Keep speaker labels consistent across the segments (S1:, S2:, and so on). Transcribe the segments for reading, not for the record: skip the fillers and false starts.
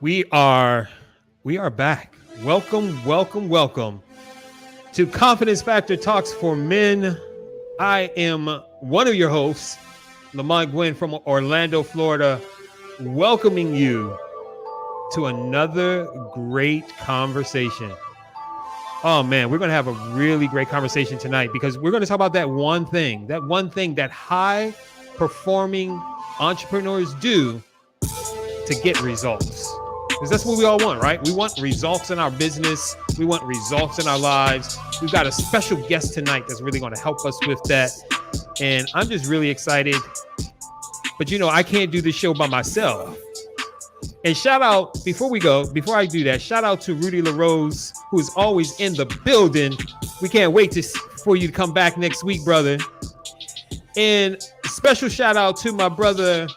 S1: We are back. Welcome to Confidence Factor Talks for Men. I am one of your hosts, Lamont Gwynn from Orlando, Florida, welcoming you to another great conversation. Oh man, we're going to have a really great conversation tonight because we're going to talk about that one thing that high performing entrepreneurs do to get results. Because that's what we all want, right? We want results in our business. We want results in our lives. We've got a special guest tonight that's really going to help us with that. And I'm just really excited. But I can't do this show by myself. And shout out, before I do that, shout out to Rudy LaRose, who is always in the building. We can't wait for you to come back next week, brother. And special shout out to my brother,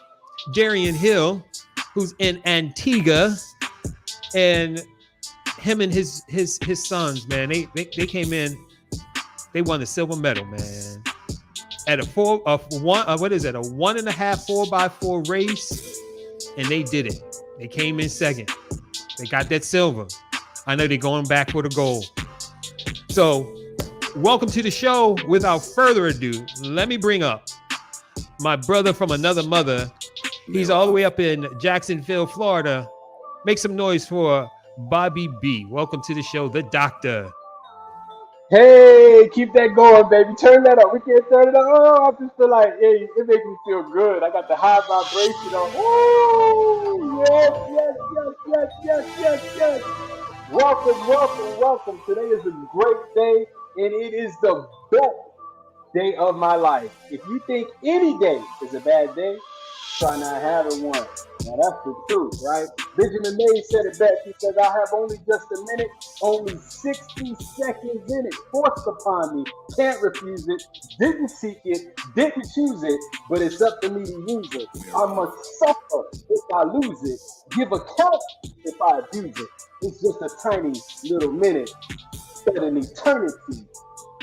S1: Darian Hill, who's in Antigua, and him and his sons, man, they came in, they won the silver medal, man, at a 1.5 4x4 race, and they did it. They came in second. They got that silver. I know they're going back for the gold. So, welcome to the show. Without further ado, let me bring up my brother from another mother. He's all the way up in Jacksonville, Florida. Make some noise for Bobby B. Welcome to the show, the doctor.
S2: Hey, keep that going, baby. Turn that up. We can't turn it up. Oh, I just feel like, hey, it makes me feel good. I got the high vibration on. Oh, yes, yes, yes, yes, yes, yes, yes. Welcome, welcome, welcome. Today is a great day, and it is the best day of my life. If you think any day is a bad day, try not having one. Now that's the truth, right? Benjamin Mays said it best. He says, I have only just a minute, only 60 seconds in it, forced upon me. Can't refuse it, didn't seek it, didn't choose it, but it's up to me to use it. I must suffer if I lose it, give account if I abuse it. It's just a tiny little minute, but an eternity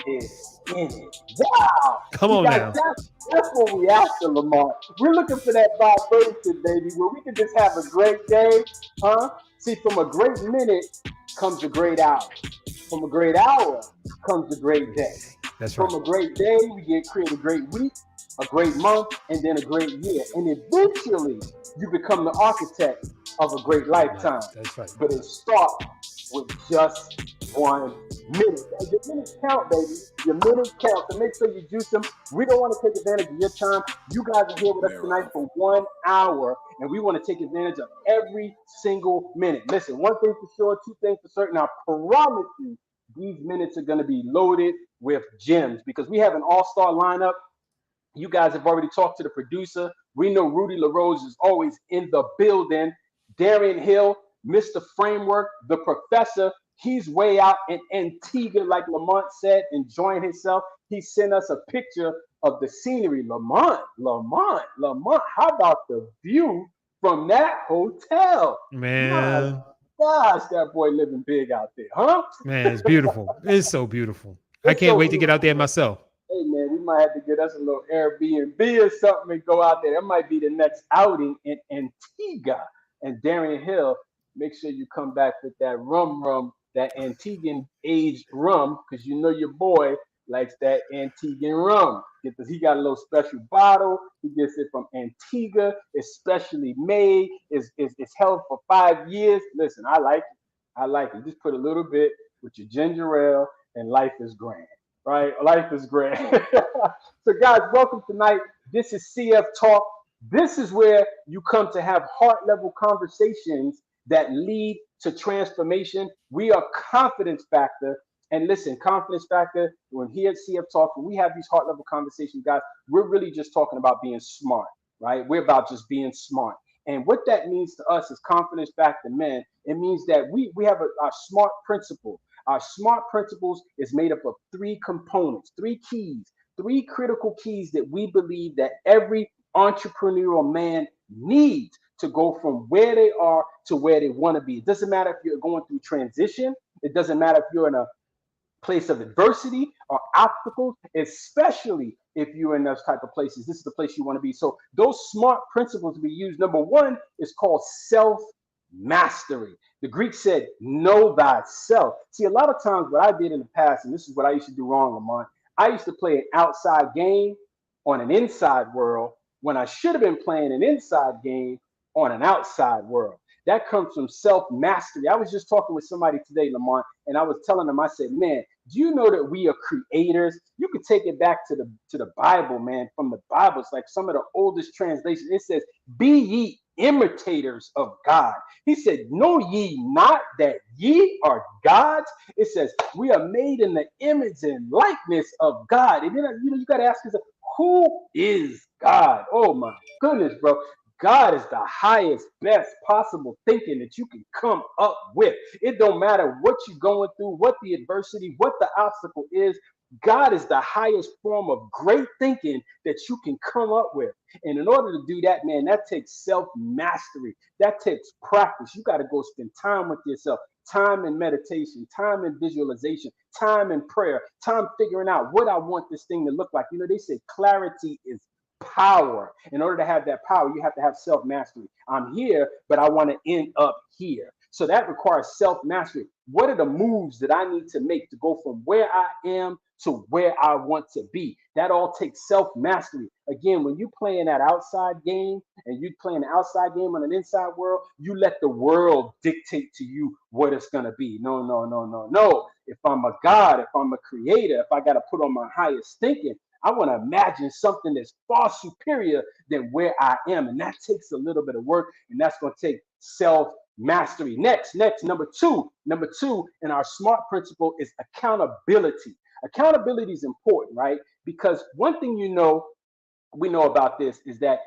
S2: is in it. Wow.
S1: Come
S2: See,
S1: on
S2: guys,
S1: now.
S2: that's what we after, Lamar. We're looking for that vibration, baby, where we can just have a great day, huh? See, from a great minute comes a great hour. From a great hour comes a great day.
S1: That's right.
S2: From a great day, we get create a great week, a great month, and then a great year. And eventually, you become the architect of a great lifetime.
S1: That's right.
S2: But it starts with just 1 minute. Your minutes count, baby. Your minutes count. So make sure you juice them. We don't want to take advantage of your time. You guys are here with us tonight for 1 hour, and we want to take advantage of every single minute. Listen, one thing for sure, two things for certain. I promise you, these minutes are going to be loaded with gems because we have an all-star lineup. You guys have already talked to the producer. We know Rudy LaRose is always in the building. Darian Hill, Mr. Framework, the professor, he's way out in Antigua, like Lamont said, enjoying himself. He sent us a picture of the scenery. Lamont, how about the view from that hotel? My
S1: Man,
S2: gosh, that boy living big out there, huh?
S1: man, it's beautiful. It's so beautiful. I
S2: It's
S1: can't
S2: so
S1: wait to get out
S2: beautiful,
S1: there
S2: man.
S1: myself.
S2: Hey man, we might have to get us a little Airbnb or something and go out there. That might be the next outing in Antigua. And Darian Hill, make sure you come back with that that Antiguan aged rum, because you know your boy likes that Antiguan rum. He got a little special bottle. He gets it from Antigua. It's specially made. It's held for 5 years. Listen, I like it. I like it. Just put a little bit with your ginger ale, and life is grand, right? Life is great. So, guys, welcome tonight. This is CF Talk. This is where you come to have heart level conversations that lead to transformation. We are Confidence Factor. And listen, Confidence Factor, when here at CF Talk, when we have these heart level conversations, guys, we're really just talking about being smart, right? We're about just being smart. And what that means to us as Confidence Factor men, it means that we have a smart principle. Our SMART principles is made up of three components, three keys, three critical keys that we believe that every entrepreneurial man needs to go from where they are to where they want to be. It doesn't matter if you're going through transition. It doesn't matter if you're in a place of adversity or obstacles, especially if you're in those type of places. This is the place you want to be. So those SMART principles we use. Number one is called self mastery. The Greek said, know thyself. See, a lot of times what I did in the past, and this is what I used to do wrong, Lamont, I used to play an outside game on an inside world when I should have been playing an inside game on an outside world. That comes from self mastery. I was just talking with somebody today, Lamont, and I was telling them, I said, man, do you know that we are creators? You could take it back to the Bible, man. From the Bible, it's like some of the oldest translations. It says, "Be ye imitators of God." He said, "Know ye not that ye are gods?" It says, "We are made in the image and likeness of God." And then you got to ask yourself, who is God? Oh my goodness, bro. God is the highest, best possible thinking that you can come up with. It don't matter what you're going through, what the adversity, what the obstacle is. God is the highest form of great thinking that you can come up with. And in order to do that, man, that takes self mastery. That takes practice. You got to go spend time with yourself, time in meditation, time in visualization, time in prayer, time figuring out what I want this thing to look like. You know, they say clarity is power. In order to have that power, you have to have self mastery. I'm here, but I want to end up here. So that requires self mastery. What are the moves that I need to make to go from where I am to where I want to be? That all takes self mastery. Again, when you playing that outside game and you playing an outside game on an inside world, you let the world dictate to you what it's going to be. No, no, no, no, no. If I'm a God, if I'm a creator, if I got to put on my highest thinking, I want to imagine something that's far superior than where I am. And that takes a little bit of work, and that's going to take self mastery. Next, number two in our SMART principle is accountability. Accountability is important, right? Because one thing we know about this is that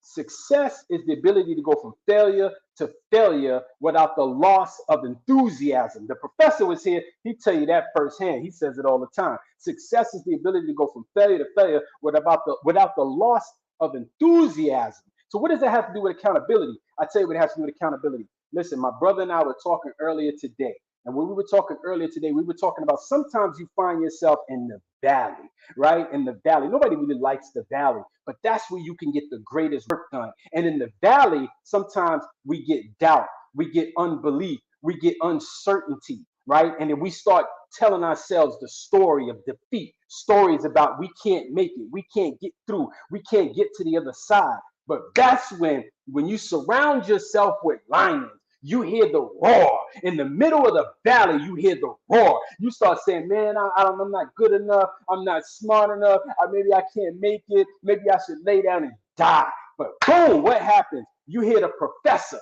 S2: success is the ability to go from failure to failure without the loss of enthusiasm. The professor was here, he'd tell you that firsthand. He says it all the time. Success is the ability to go from failure to failure without the loss of enthusiasm. So what does that have to do with accountability? I tell you what it has to do with accountability. Listen, my brother and I were talking earlier today. And when we were talking earlier today, we were talking about sometimes you find yourself in the valley, right? In the valley. Nobody really likes the valley, but that's where you can get the greatest work done. And in the valley, sometimes we get doubt, we get unbelief, we get uncertainty, right? And then we start telling ourselves the story of defeat, stories about we can't make it, we can't get through, we can't get to the other side. But that's when you surround yourself with lions, you hear the roar. In the middle of the valley, you hear the roar. You start saying, man, I'm not good enough. I'm not smart enough. Maybe I can't make it. Maybe I should lay down and die. But boom, what happens? You hear the professor.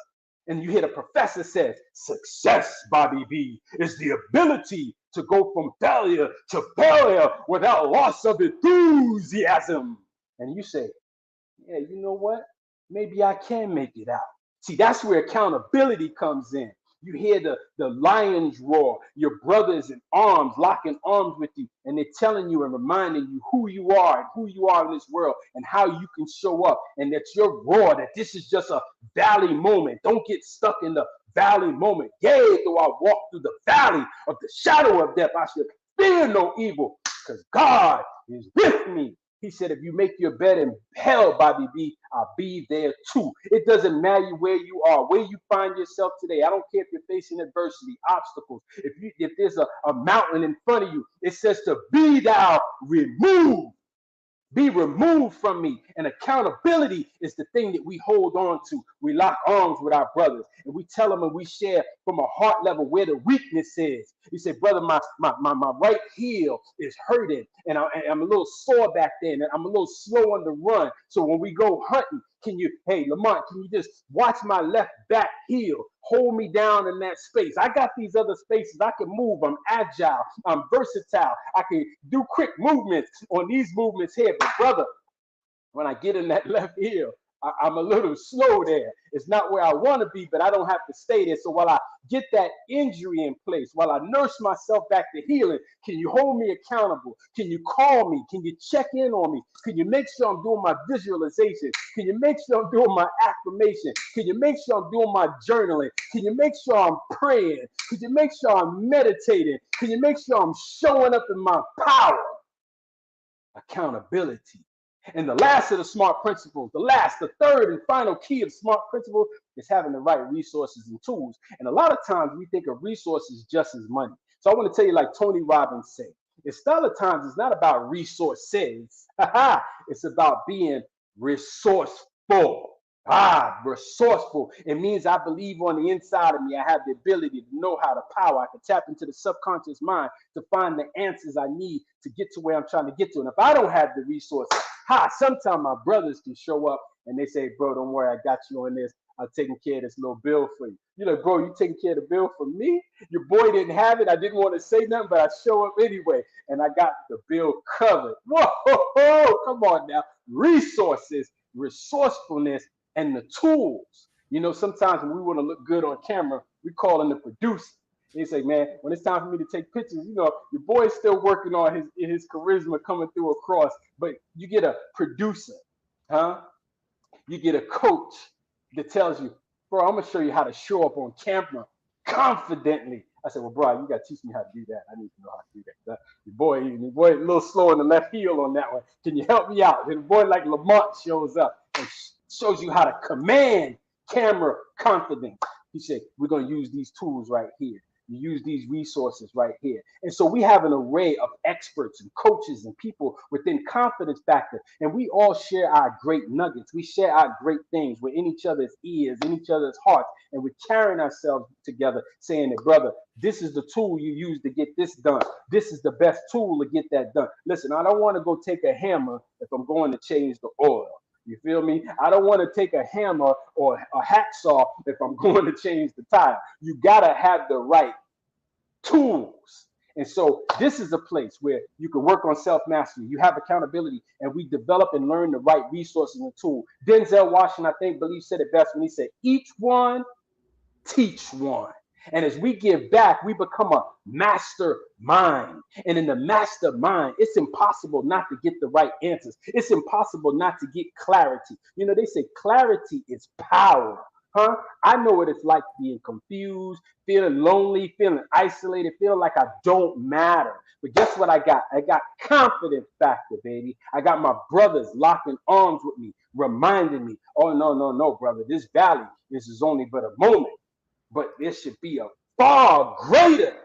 S2: And you hear the professor says, success, Bobby B, is the ability to go from failure to failure without loss of enthusiasm. And you say, yeah, you know what? Maybe I can make it out. See, that's where accountability comes in. You hear the lions roar, your brothers in arms, locking arms with you, and they're telling you and reminding you who you are and who you are in this world and how you can show up. And that's your roar, that this is just a valley moment. Don't get stuck in the valley moment. Yea, though I walk through the valley of the shadow of death, I should fear no evil, because God is with me. He said, if you make your bed in hell, Bobby B, I'll be there too. It doesn't matter where you are, where you find yourself today. I don't care if you're facing adversity, obstacles. If there's a mountain in front of you, it says to be thou removed. Be removed from me. And accountability is the thing that we hold on to. We lock arms with our brothers and we tell them and we share from a heart level where the weakness is. You say, brother, my right heel is hurting and I'm a little sore back there and I'm a little slow on the run. So when we go hunting, hey, Lamont, can you just watch my left back heel? Hold me down in that space. I got these other spaces. I can move. I'm agile. I'm versatile. I can do quick movements on these movements here. But brother, when I get in that left heel, I'm a little slow there. It's not where I want to be, but I don't have to stay there. So while I get that injury in place, while I nurse myself back to healing, can you hold me accountable? Can you call me? Can you check in on me? Can you make sure I'm doing my visualization? Can you make sure I'm doing my affirmation? Can you make sure I'm doing my journaling? Can you make sure I'm praying? Can you make sure I'm meditating? Can you make sure I'm showing up in my power? Accountability. And the last of the smart principles, the third and final key of smart principles is having the right resources and tools. And a lot of times we think of resources just as money. So I want to tell you, like Tony Robbins said, it's a lot of times it's not about resources. It's about being resourceful. Resourceful. It means I believe on the inside of me, I have the ability to know how to power. I can tap into the subconscious mind to find the answers I need to get to where I'm trying to get to. And if I don't have the resources, sometimes my brothers can show up and they say, bro, don't worry, I got you on this. I'm taking care of this little bill for you. You're like, bro, you taking care of the bill for me? Your boy didn't have it. I didn't want to say nothing, but I show up anyway. And I got the bill covered. Whoa, come on now. Resources, resourcefulness, and the tools. You know, sometimes when we want to look good on camera, we call in the producer. They say, man, when it's time for me to take pictures, you know, your boy's still working on his charisma coming through across, but you get a producer, you get a coach that tells you, bro, I'm going to show you how to show up on camera confidently. I said, well, bro, you got to teach me how to do that. I need to know how to do that. Your boy a little slow in the left heel on that one. Can you help me out? And the boy like Lamont shows up and shows you how to command camera confidence. He said, we're going to use these tools right here. You use these resources right here. And so we have an array of experts and coaches and people within Confidence Factor. And we all share our great nuggets. We share our great things. We're in each other's ears, in each other's hearts. And we're carrying ourselves together saying that, brother, this is the tool you use to get this done. This is the best tool to get that done. Listen, I don't want to go take a hammer if I'm going to change the oil. You feel me? I don't want to take a hammer or a hacksaw if I'm going to change the tire. You got to have the right tools. And so this is a place where you can work on self-mastery. You have accountability, and we develop and learn the right resources and tools. Denzel Washington, I believe, said it best when he said, each one, teach one. And as we give back, we become a mastermind. And in the mastermind, it's impossible not to get the right answers. It's impossible not to get clarity. You know, they say clarity is power. I know what it's like being confused, feeling lonely, feeling isolated, feeling like I don't matter. But guess what I got? I got Confidence Factor, baby. I got my brothers locking arms with me, reminding me, oh, no, brother, this valley, this is only but a moment. But there should be a far greater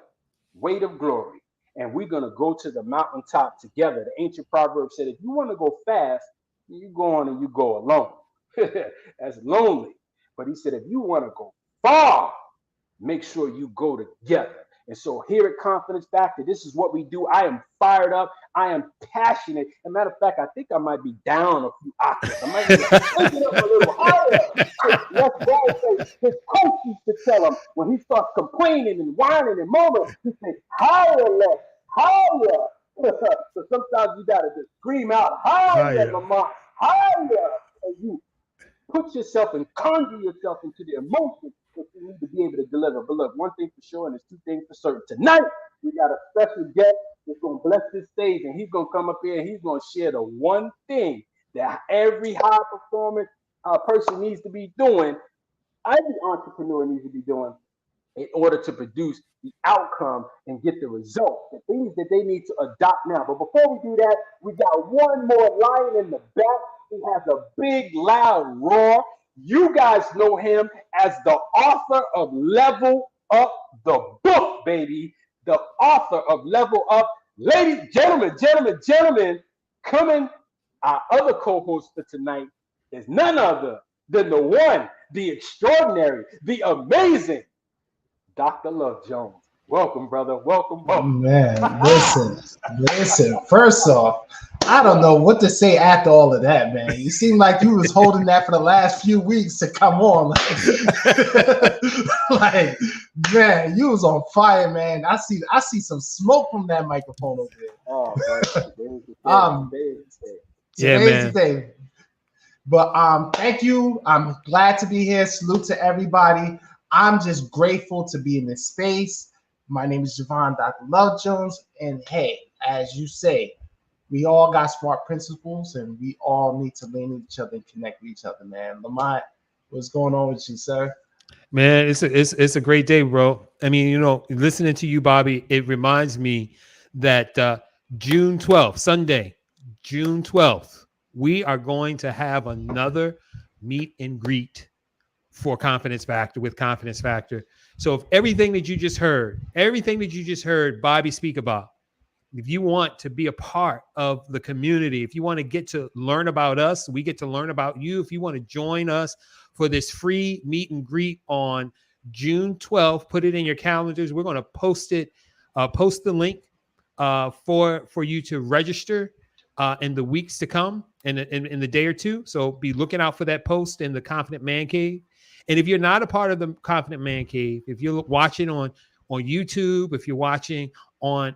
S2: weight of glory. And we're going to go to the mountaintop together. The ancient proverb said, if you want to go fast, you go on and you go alone. That's lonely. But he said, if you want to go far, make sure you go together. And so here at Confidence Factor, this is what we do. I am fired up. I am passionate. As a matter of fact, I think I might be down a few octaves. I might be taking up a little higher. Let's go. His coach used to tell him when he starts complaining and whining and moaning, he said, higher, less, higher. So sometimes you got to just scream out, higher, Lamont, higher. And you put yourself and conjure yourself into the emotion that you need to be able to deliver. But look, one thing for sure, and there's two things for certain. Tonight, we got a special guest that's going to bless this stage, and he's going to come up here and he's going to share the one thing that every high performance person needs to be doing, every entrepreneur needs to be doing in order to produce the outcome and get the result, the things that they need to adopt now. But before we do that, we got one more lion in the back. He has a big, loud roar. You guys know him as the author of Level Up, the book, baby. The author of Level Up. Ladies, gentlemen, coming, our other co-host for tonight is none other than the one, the extraordinary, the amazing Dr. Love Jones. Welcome, brother. Welcome.
S3: Man, listen. First off, I don't know what to say after all of that, man. You seem like you was holding that for the last few weeks to come on. Like, man, you was on fire, man. I see some smoke from that microphone over there.
S2: Oh,
S1: yeah, man.
S3: Day. But thank you. I'm glad to be here. Salute to everybody. I'm just grateful to be in this space. My name is Javon Dr. Love Jones. And hey, as you say, we all got smart principles and we all need to lean each other and connect with each other, man. Lamont, what's going on with you, sir?
S1: Man, it's a great day, bro. I mean, you know, listening to you, Bobby, it reminds me that June 12th, Sunday, June 12th, we are going to have another meet and greet for Confidence Factor with Confidence Factor. So if everything that you just heard Bobby speak about, if you want to be a part of the community, if you want to get to learn about us, we get to learn about you. If you want to join us for this free meet and greet on June 12th, put it in your calendars. We're going to post the link for you to register in the weeks to come, in the day or two. So be looking out for that post in the Confident Man Cave. And if you're not a part of the Confident Man Cave, if you're watching on YouTube, if you're watching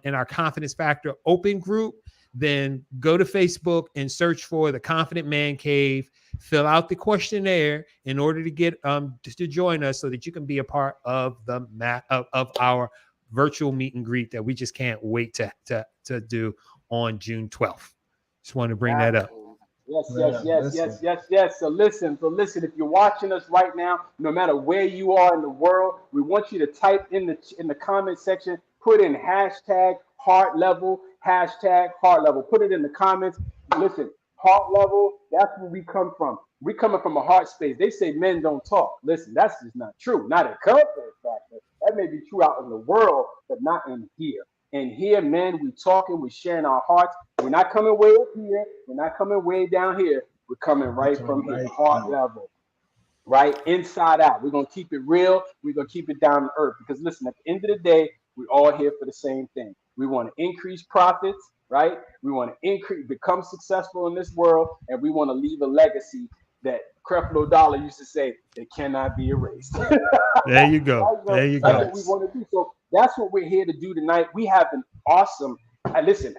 S1: in our Confidence Factor open group, then go to Facebook and search for the Confident Man Cave. Fill out the questionnaire in order to get to join us, so that you can be a part of of our virtual meet and greet that we just can't wait to do on June 12th. Just want to bring that up.
S2: Yes. So listen, if you're watching us right now, no matter where you are in the world, we want you to type in the comment section, put in hashtag heart level, put it in the comments. Listen, heart level, that's where we come from. We coming from a heart space. They say men don't talk. Listen, that's just not true. Not in Confidence Factor. That may be true out in the world, but not in here. And here, men, we talking, we sharing our hearts. We're not coming way up here. We're not coming way down here. We're coming right from here, heart level, right inside out. We're going to keep it real. We're going to keep it down to earth. Because listen, at the end of the day, we're all here for the same thing. We want to increase profits, right? We want to become successful in this world, and we want to leave a legacy that Creflo Dollar used to say, it cannot be erased.
S1: There you go.
S2: That's what we want to do. So that's what we're here to do tonight. We have an awesome, listen,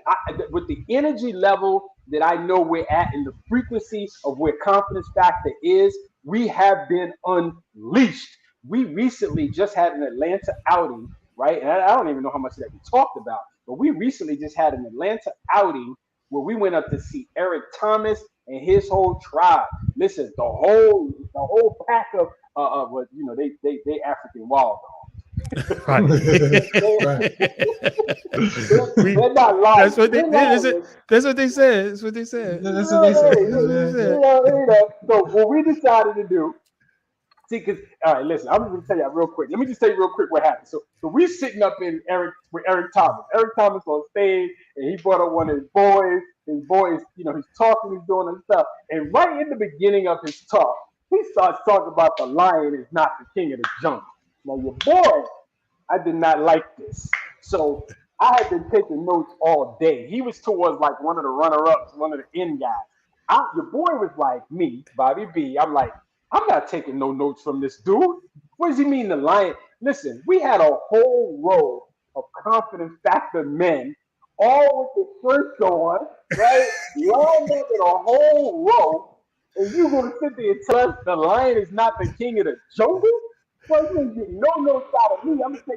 S2: with the energy level that I know we're at and the frequency of where Confidence Factor is, we have been unleashed. We recently just had an Atlanta outing, right? And I don't even know how much of that we talked about, but we recently just had an Atlanta outing where we went up to see Eric Thomas and his whole tribe. Listen, the whole pack of they African wild dogs.
S1: Right.
S2: They're not lying.
S1: That's what they said. That's what they said.
S2: So what we decided to do, see, because all right, listen, I'm just gonna tell you real quick. Let me just tell you real quick what happened. So we're sitting up with Eric Thomas. Eric Thomas on stage, and he brought up one of his boys. His boys, he's talking, he's doing his stuff. And right in the beginning of his talk, he starts talking about the lion is not the king of the jungle. Now, your boy, I did not like this. So I had been taking notes all day. He was towards like one of the runner-ups, one of the end guys. Your boy was like me, Bobby B. I'm like, I'm not taking no notes from this dude. What does he mean, the lion? Listen, we had a whole row of Confidence Factor men, all with the shirts on, right? Lined up in a whole row, and you're going to sit there and tell us the lion is not the king of the jungle? Well, you ain't getting no notes out of me. I'm going to say,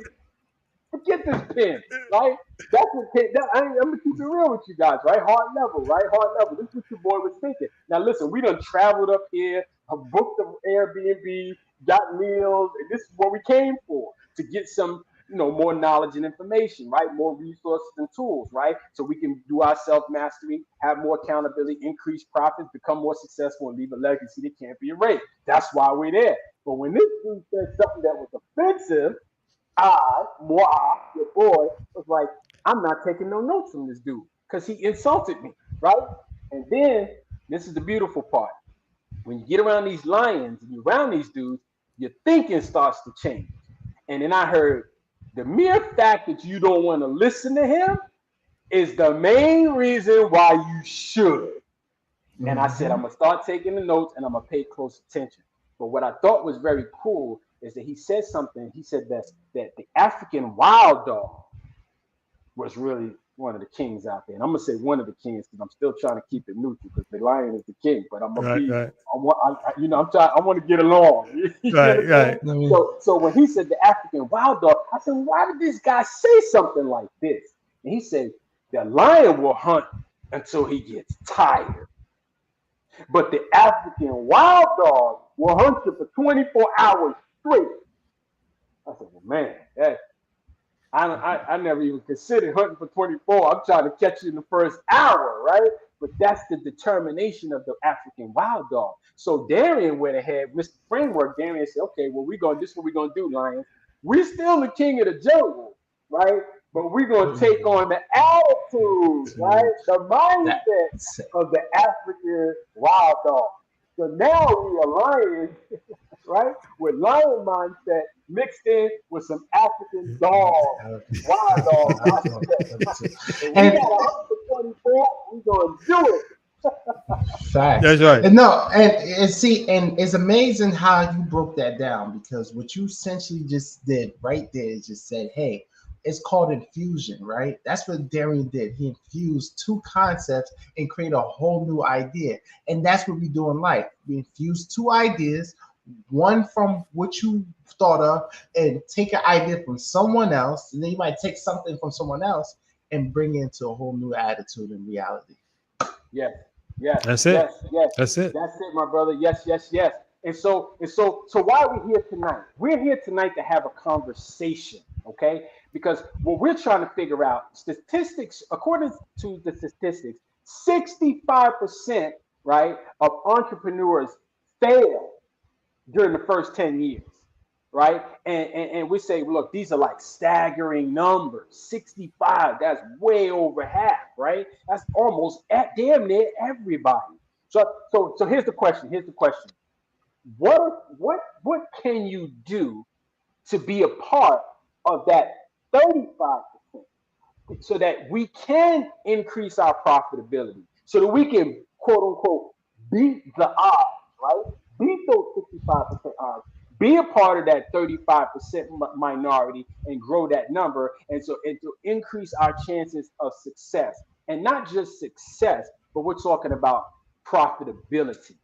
S2: forget this pen, right? That's what I'm going to keep it real with you guys, right? Heart level, right? Heart level. This is what your boy was thinking. Now, listen, we done traveled up here, booked the Airbnb, got meals, and this is what we came for, to get some, more knowledge and information, right? More resources and tools, right? So we can do our self-mastery, have more accountability, increase profits, become more successful, and leave a legacy that can't be erased. That's why we're there. But when this dude said something that was offensive, your boy, was like, I'm not taking no notes from this dude because he insulted me, right? And then, this is the beautiful part. When you get around these lions and you're around these dudes, your thinking starts to change. And then I heard, the mere fact that you don't want to listen to him is the main reason why you should. And I said, I'm going to start taking the notes and I'm going to pay close attention. But what I thought was very cool is that he said something. He said that the African wild dog was really one of the kings out there. And I'm going to say one of the kings because I'm still trying to keep it neutral because the lion is the king. But I'm going to
S1: right.
S2: I want to get along.
S1: Right.
S2: So when he said the African wild dog, I said, why did this guy say something like this? And he said, the lion will hunt until he gets tired. But the African wild dog will hunt you for 24 hours straight. I said, well, man, I never even considered hunting for 24. I'm trying to catch you in the first hour, right? but that's the determination of the African wild dog. So Darian went ahead, Mr. Framework. Darian said, "Okay, well, this is what we're gonna do, Lions. We're still the king of the jungle, right? But we're gonna take on the attitude, right? The mindset
S3: That's
S2: of the African wild dog. So now we are lions, right? With lion mindset mixed in with some African dog, wild dog mindset. And we
S3: and
S2: got 124, we're gonna do it.
S3: facts.
S1: That's right.
S3: And no, and see, and it's amazing how you broke that down because what you essentially just did right there is just said, hey, it's called infusion, right? That's what Darian did. He infused two concepts and created a whole new idea. And that's what we do in life. We infuse two ideas, one from what you thought of, and take an idea from someone else, and then you might take something from someone else and bring it into a whole new attitude and reality.
S2: Yes, yes,
S1: That's it.
S2: yes, yes.
S1: That's it.
S2: That's it, my brother. Yes, yes, yes. And so why are we here tonight? We're here tonight to have a conversation, okay? Because what we're trying to figure out, statistics, according to the statistics, 65%, right, of entrepreneurs fail during the first 10 years, right? And we say, look, these are like staggering numbers. 65, that's way over half, right? That's almost at damn near everybody. So here's the question. Here's the question. What can you do to be a part of that 35% so that we can increase our profitability, so that we can quote unquote beat the odds, right? Beat those 65% odds. Be a part of that 35% minority and grow that number, and to increase our chances of success, and not just success, but we're talking about profitability,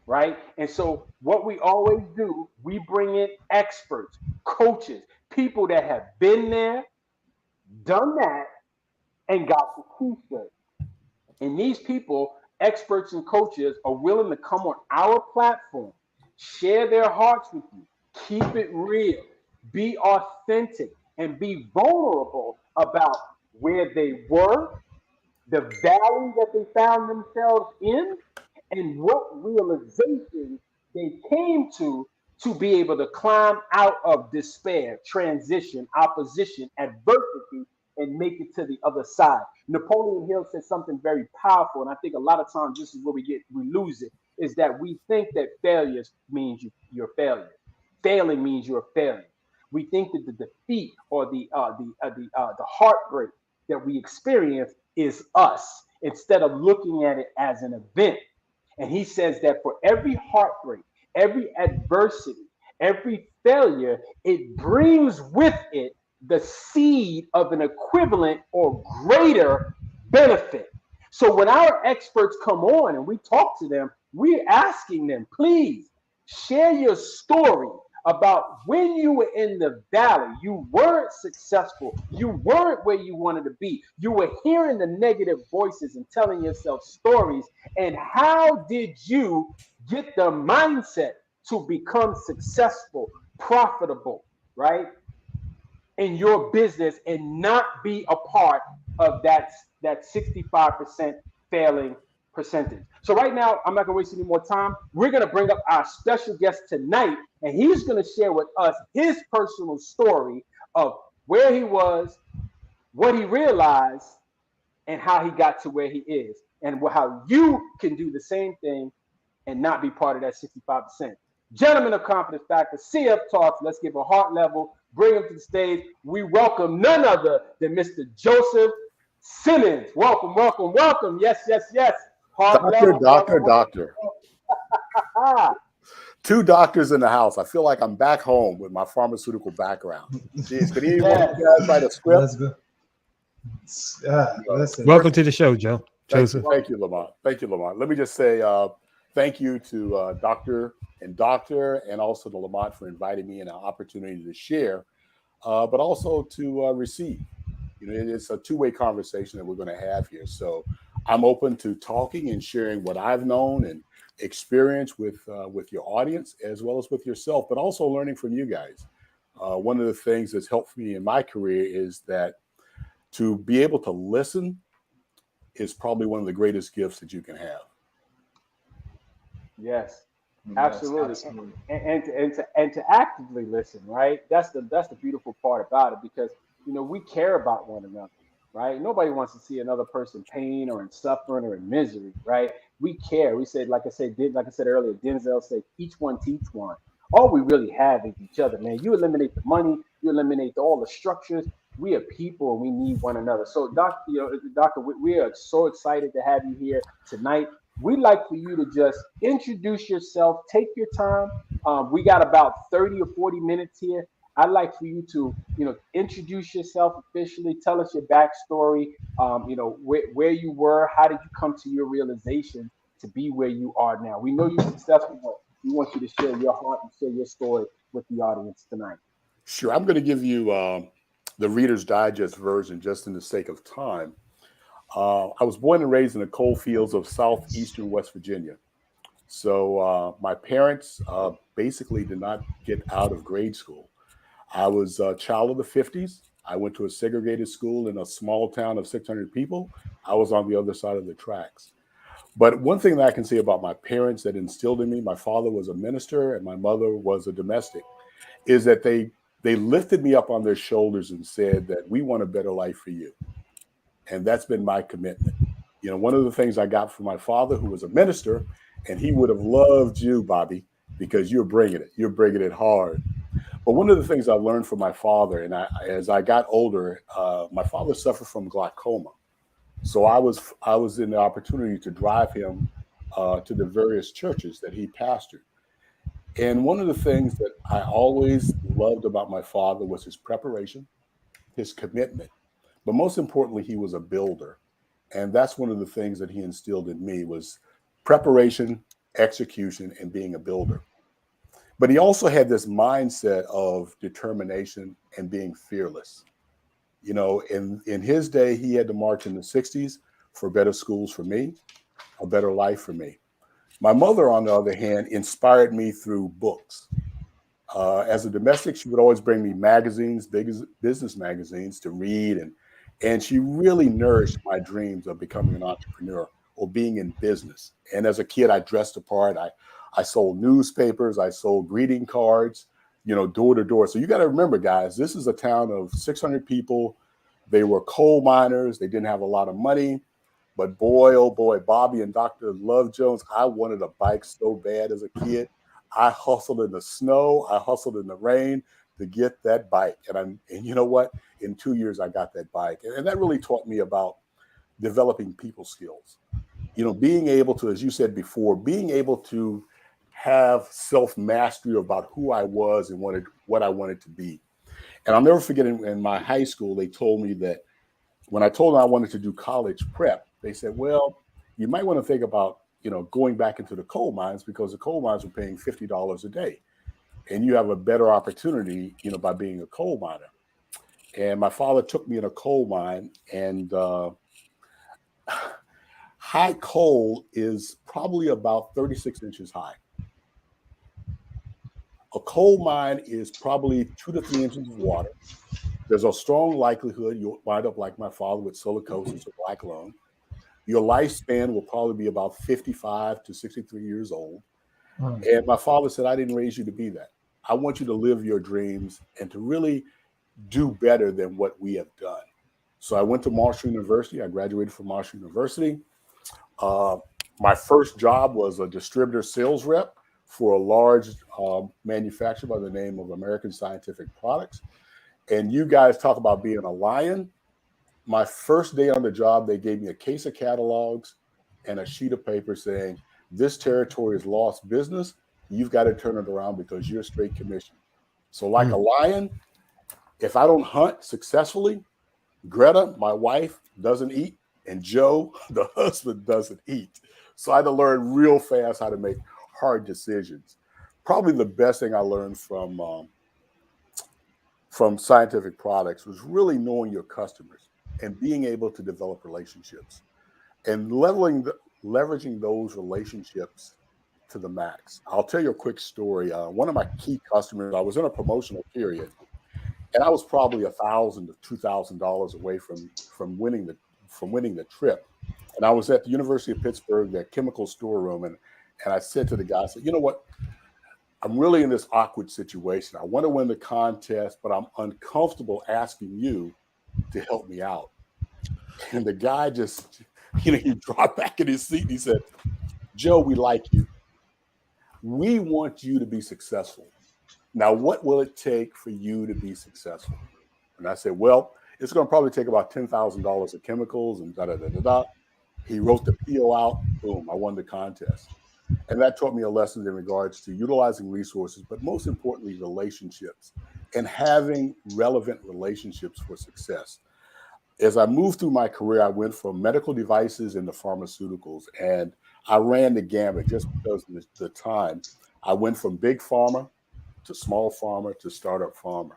S2: right? And so what we always do, we bring in experts, coaches, people that have been there, done that, and got the t-shirt. And these people, experts and coaches, are willing to come on our platform, share their hearts with you, keep it real, be authentic, and be vulnerable about where they were, the valley that they found themselves in, and what realizations they came to be able to climb out of despair, transition, opposition, adversity, and make it to the other side. Napoleon Hill said something very powerful, and I think a lot of times this is where we lose it, is that we think that failure means you're a failure. Failing means you're a failure. We think that the defeat or the heartbreak that we experience is us, instead of looking at it as an event. And he says that for every heartbreak, every adversity, every failure, it brings with it the seed of an equivalent or greater benefit. So when our experts come on and we talk to them, we're asking them, please share your story about when you were in the valley, you weren't successful, you weren't where you wanted to be, you were hearing the negative voices and telling yourself stories, and how did you get the mindset to become successful, profitable, right, in your business, and not be a part of that 65% failing percentage. So right now, I'm not gonna waste any more time. We're gonna bring up our special guest tonight, and he's gonna share with us his personal story of where he was, what he realized, and how he got to where he is, and how you can do the same thing and not be part of that 65%. Gentlemen of Confidence Factor, CF Talks, let's give a heart level, bring him to the stage. We welcome none other than Mr. Joseph Simmons. Welcome, welcome, welcome. Yes, yes, yes. Heart level.
S4: Doctor. Two doctors in the house. I feel like I'm back home with my pharmaceutical background. Jeez, can anyone of you guys write a script?
S3: Let's go. Listen.
S1: Welcome to the show, Joe. Joseph.
S4: Thank you, Lamont. Thank you, Lamont. Let me just say thank you to Doctor and also to Lamont for inviting me and an opportunity to share, but also to receive. You know, it's a two-way conversation that we're going to have here. So I'm open to talking and sharing what I've known and experienced with your audience, as well as with yourself, but also learning from you guys. One of the things that's helped me in my career is that to be able to listen is probably one of the greatest gifts that you can have.
S2: Yes,
S3: Yes,
S2: absolutely.
S3: absolutely.
S2: And to actively listen, right? That's the beautiful part about it, because we care about one another, right? Nobody wants to see another person pain or in suffering or in misery, right? We care. We said, like I said earlier, Denzel said, each one teach one. All we really have is each other, man. You eliminate the money, you eliminate all the structures. We are people and we need one another. So, Doctor, we are so excited to have you here tonight. We'd like for you to just introduce yourself. Take your time. We got about 30 or 40 minutes here. I'd like for you to, introduce yourself officially. Tell us your backstory. Where you were. How did you come to your realization to be where you are now? We know you're successful, but we want you to share your heart and share your story with the audience tonight.
S4: Sure. I'm going to give you the Reader's Digest version just in the sake of time. I was born and raised in the coal fields of southeastern West Virginia. So my parents basically did not get out of grade school. I was a child of the 50s. I went to a segregated school in a small town of 600 people. I was on the other side of the tracks. But one thing that I can say about my parents that instilled in me, my father was a minister and my mother was a domestic, is that they lifted me up on their shoulders and said that we want a better life for you. And that's been my commitment. One of the things I got from my father, who was a minister, and he would have loved you, Bobby, because you're bringing it. You're bringing it hard. But one of the things I learned from my father, and as I got older, my father suffered from glaucoma. So I was in the opportunity to drive him to the various churches that he pastored. And one of the things that I always loved about my father was his preparation, his commitment, but most importantly, he was a builder. And that's one of the things that he instilled in me was preparation, execution, and being a builder. But he also had this mindset of determination and being fearless. In his day, he had to march in the 60s for better schools for me, a better life for me. My mother, on the other hand, inspired me through books. As a domestic, she would always bring me magazines, big business magazines to read. And she really nourished my dreams of becoming an entrepreneur or being in business. And as a kid, I dressed the part. I sold newspapers. I sold greeting cards, door to door. So you got to remember, guys, this is a town of 600 people. They were coal miners. They didn't have a lot of money. But boy, oh boy, Bobby and Dr. Love Jones, I wanted a bike so bad as a kid. I hustled in the snow. I hustled in the rain to get that bike. And you know what? In 2 years, I got that bike. And that really taught me about developing people skills. Being able to, as you said before, being able to have self-mastery about who I was and what I wanted to be. And I'll never forget in my high school, they told me that when I told them I wanted to do college prep, they said, well, you might want to think about, going back into the coal mines because the coal mines are paying $50 a day. And you have a better opportunity, by being a coal miner. And my father took me in a coal mine, and high coal is probably about 36 inches high. A coal mine is probably 2 to 3 inches of water. There's a strong likelihood you'll wind up like my father with silicosis or black lung. Your lifespan will probably be about 55 to 63 years old. And my father said, I didn't raise you to be that. I want you to live your dreams and to really do better than what we have done. So I went to Marshall University. I graduated from Marshall University. My first job was a distributor sales rep for a large manufacturer by the name of American Scientific Products. And you guys talk about being a lion. My first day on the job, they gave me a case of catalogs and a sheet of paper saying, this territory is lost business. You've got to turn it around because you're straight commission. So like a lion, if I don't hunt successfully, Greta, my wife, doesn't eat, and Joe, the husband, doesn't eat. So I had to learn real fast how to make hard decisions. Probably the best thing I learned from Scientific Products was really knowing your customers and being able to develop relationships and leveraging those relationships to the max. I'll tell you a quick story. One of my key customers, I was in a promotional period, and I was probably $1,000 to $2,000 away from winning the trip. And I was at the University of Pittsburgh, their chemical storeroom, and I said to the guy, I said, you know what? I'm really in this awkward situation. I want to win the contest, but I'm uncomfortable asking you to help me out. And the guy just, he dropped back in his seat and he said, Joe, we like you. We want you to be successful. Now, what will it take for you to be successful? And I said, well, it's going to probably take about $10,000 of chemicals and da-da-da-da-da. He wrote the PO out. Boom, I won the contest. And that taught me a lesson in regards to utilizing resources, but most importantly, relationships and having relevant relationships for success. As I moved through my career, I went from medical devices into pharmaceuticals, and I ran the gamut just because of the time. I went from big pharma to small pharma to startup pharma.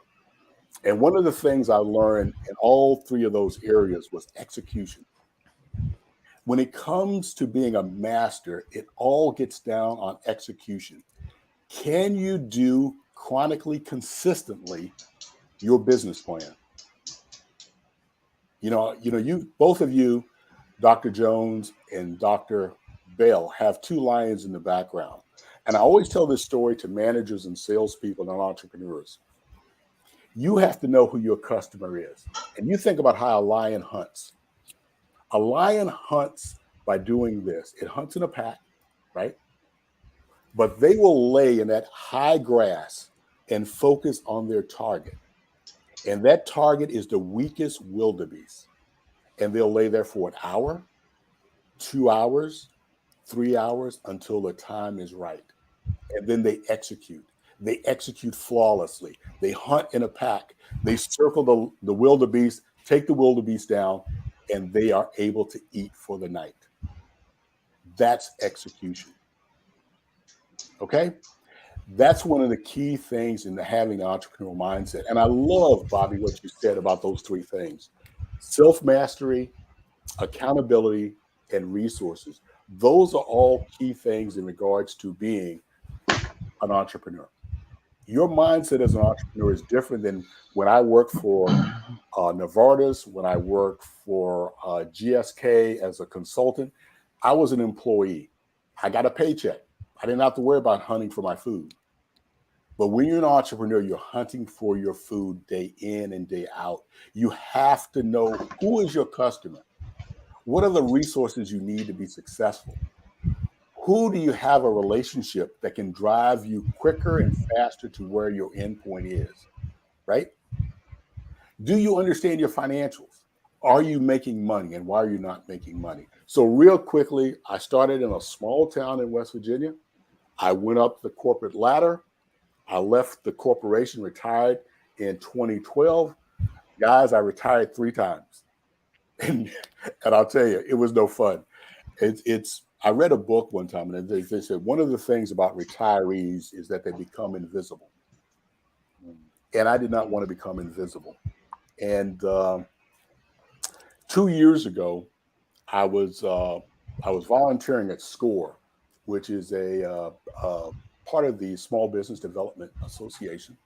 S4: And one of the things I learned in all three of those areas was execution. When it comes to being a master, it all gets down on execution. Can you do chronically, consistently your business plan? You both of you, Dr. Jones and Dr. Bell, have two lions in the background. And I always tell this story to managers and salespeople and entrepreneurs. You have to know who your customer is. And you think about how a lion hunts. A lion hunts by doing this. It hunts in a pack, right? But they will lay in that high grass and focus on their target. And that target is the weakest wildebeest. And they'll lay there for an hour, 2 hours, 3 hours until the time is right. And then they execute. They execute flawlessly. They hunt in a pack. They circle the wildebeest, take the wildebeest down, and they are able to eat for the night. That's execution. Okay? That's one of the key things in having the entrepreneurial mindset. And I love, Bobby, what you said about those three things: self-mastery, accountability, and resources. Those are all key things in regards to being an entrepreneur. Your mindset as an entrepreneur is different than when I worked for Novartis, when I worked for GSK as a consultant. I was an employee. I got a paycheck. I didn't have to worry about hunting for my food. But when you're an entrepreneur, you're hunting for your food day in and day out. You have to know who is your customer. What are the resources you need to be successful? Who do you have a relationship that can drive you quicker and faster to where your endpoint is, right? Do you understand your financials? Are you making money, and why are you not making money? So real quickly, I started in a small town in West Virginia. I went up the corporate ladder. I left the corporation, retired in 2012. Guys, I retired 3 times. And I'll tell you, it was no fun. I read a book one time, and they said one of the things about retirees is that they become invisible. And I did not want to become invisible. And 2 years ago, I was volunteering at SCORE, which is a part of the Small Business Development Association.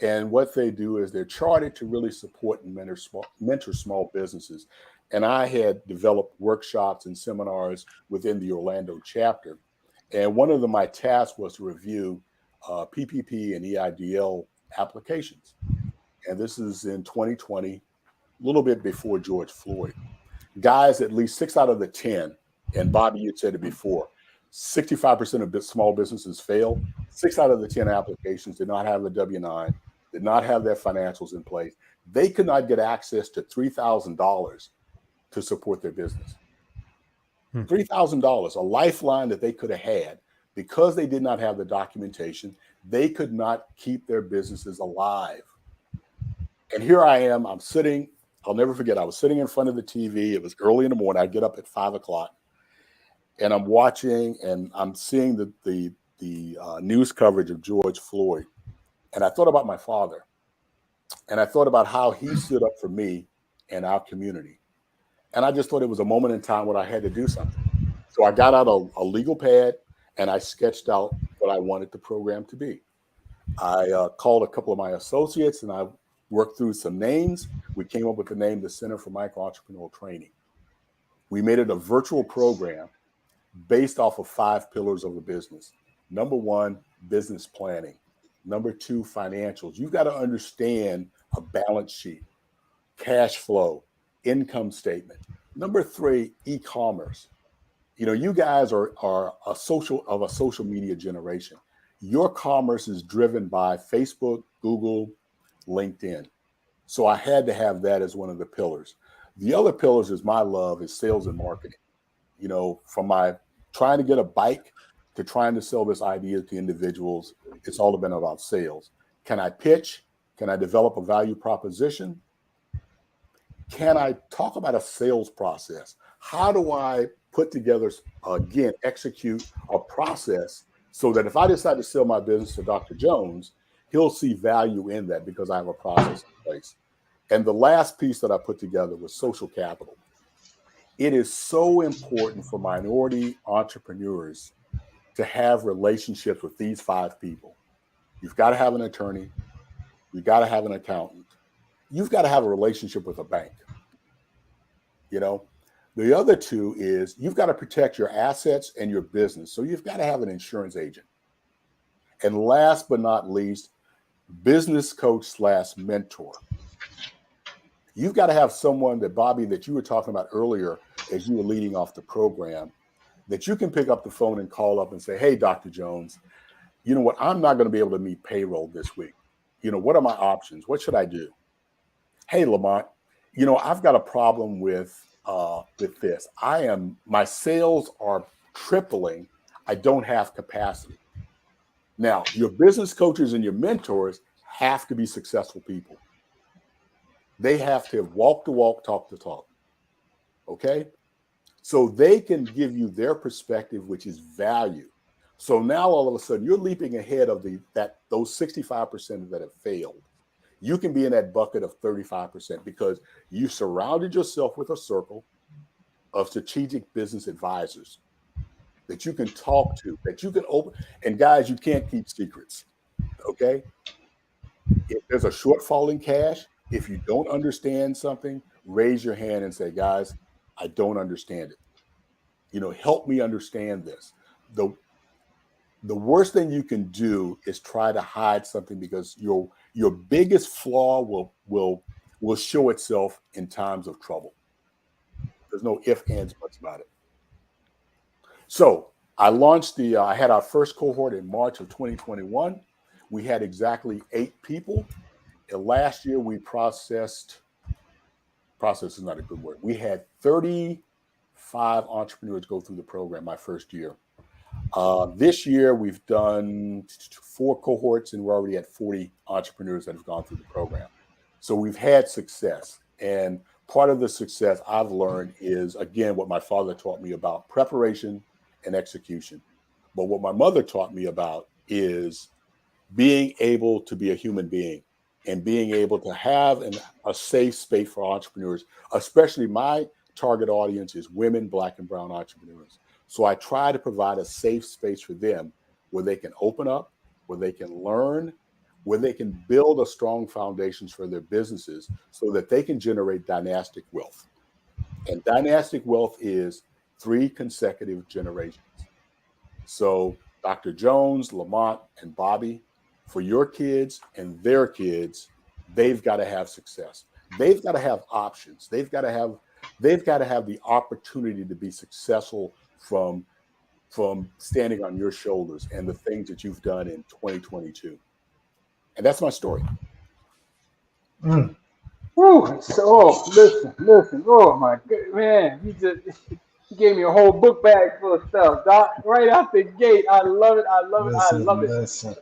S4: And what they do is they're chartered to really support and mentor small businesses. And I had developed workshops and seminars within the Orlando chapter. And one of my tasks was to review PPP and EIDL applications. And this is in 2020, a little bit before George Floyd. Guys, at least 6 out of the 10, and Bobby, you said it before, 65% of small businesses fail. 6 out of the 10 applications did not have the W-9, did not have their financials in place. They could not get access to $3,000 to support their business. $3,000, a lifeline that they could have had. Because they did not have the documentation, they could not keep their businesses alive. And here I am, I'm sitting, I'll never forget, I was sitting in front of the TV. It was early in the morning. I get up at 5 o'clock. And I'm watching, and I'm seeing the news coverage of George Floyd. And I thought about my father. And I thought about how he stood up for me and our community. And I just thought it was a moment in time when I had to do something. So I got out a legal pad, and I sketched out what I wanted the program to be. I called a couple of my associates, and I worked through some names. We came up with the name, the Center for Micro Entrepreneurial Training. We made it a virtual program based off of 5 pillars of a business. Number 1, business planning. Number 2, financials. You've got to understand a balance sheet, cash flow, income statement. Number 3, e-commerce. You guys are a social media generation. Your commerce is driven by Facebook, Google, LinkedIn. So I had to have that as one of the pillars. The other pillars is my love is sales and marketing. From my trying to get a bike to trying to sell this idea to individuals, it's all been about sales. Can I pitch? Can I develop a value proposition? Can I talk about a sales process? How do I put together, again, execute a process so that if I decide to sell my business to Dr. Jones, he'll see value in that because I have a process in place. And the last piece that I put together was social capital. It is so important for minority entrepreneurs to have relationships with these 5 people. You've got to have an attorney. You've got to have an accountant. You've got to have a relationship with a bank. The other 2 is you've got to protect your assets and your business. So you've got to have an insurance agent. And last but not least, business coach / mentor. You've got to have someone that, Bobby, that you were talking about earlier as you were leading off the program, that you can pick up the phone and call up and say, hey, Dr. Jones, you know what? I'm not going to be able to meet payroll this week. What are my options? What should I do? Hey, Lamont, I've got a problem with this. My sales are tripling. I don't have capacity. Now, your business coaches and your mentors have to be successful people. They have to walk the walk, talk the talk. Okay? So they can give you their perspective, which is value. So now all of a sudden you're leaping ahead of those 65% that have failed. You can be in that bucket of 35% because you surrounded yourself with a circle of strategic business advisors that you can talk to, that you can open. And guys, you can't keep secrets. Okay? If there's a shortfall in cash, if you don't understand something, raise your hand and say, guys, I don't understand it. Help me understand this. The worst thing you can do is try to hide something because your biggest flaw will show itself in times of trouble. There's no ifs, ands, buts about it. So I launched I had our first cohort in March of 2021. We had exactly 8 people. And last year we process is not a good word. We had 35 entrepreneurs go through the program my first year. This year we've done 4 cohorts and we're already at 40 entrepreneurs that have gone through the program. So we've had success. And part of the success I've learned is, again, what my father taught me about preparation and execution. But what my mother taught me about is being able to be a human being and being able to have a safe space for entrepreneurs, especially my target audience is women, Black and brown entrepreneurs. So I try to provide a safe space for them where they can open up, where they can learn, where they can build a strong foundations for their businesses so that they can generate dynastic wealth. And dynastic wealth is 3 consecutive generations. So Dr. Jones, Lamont, and Bobby, for your kids and their kids, they've got to have success. They've got to have options. They've got to have the opportunity to be successful from standing on your shoulders and the things that you've done in 2022. And that's my story.
S2: Woo! So listen. Oh my good man, he gave me a whole book bag full of stuff, Doc. Right out the gate. I love it.
S3: Listen.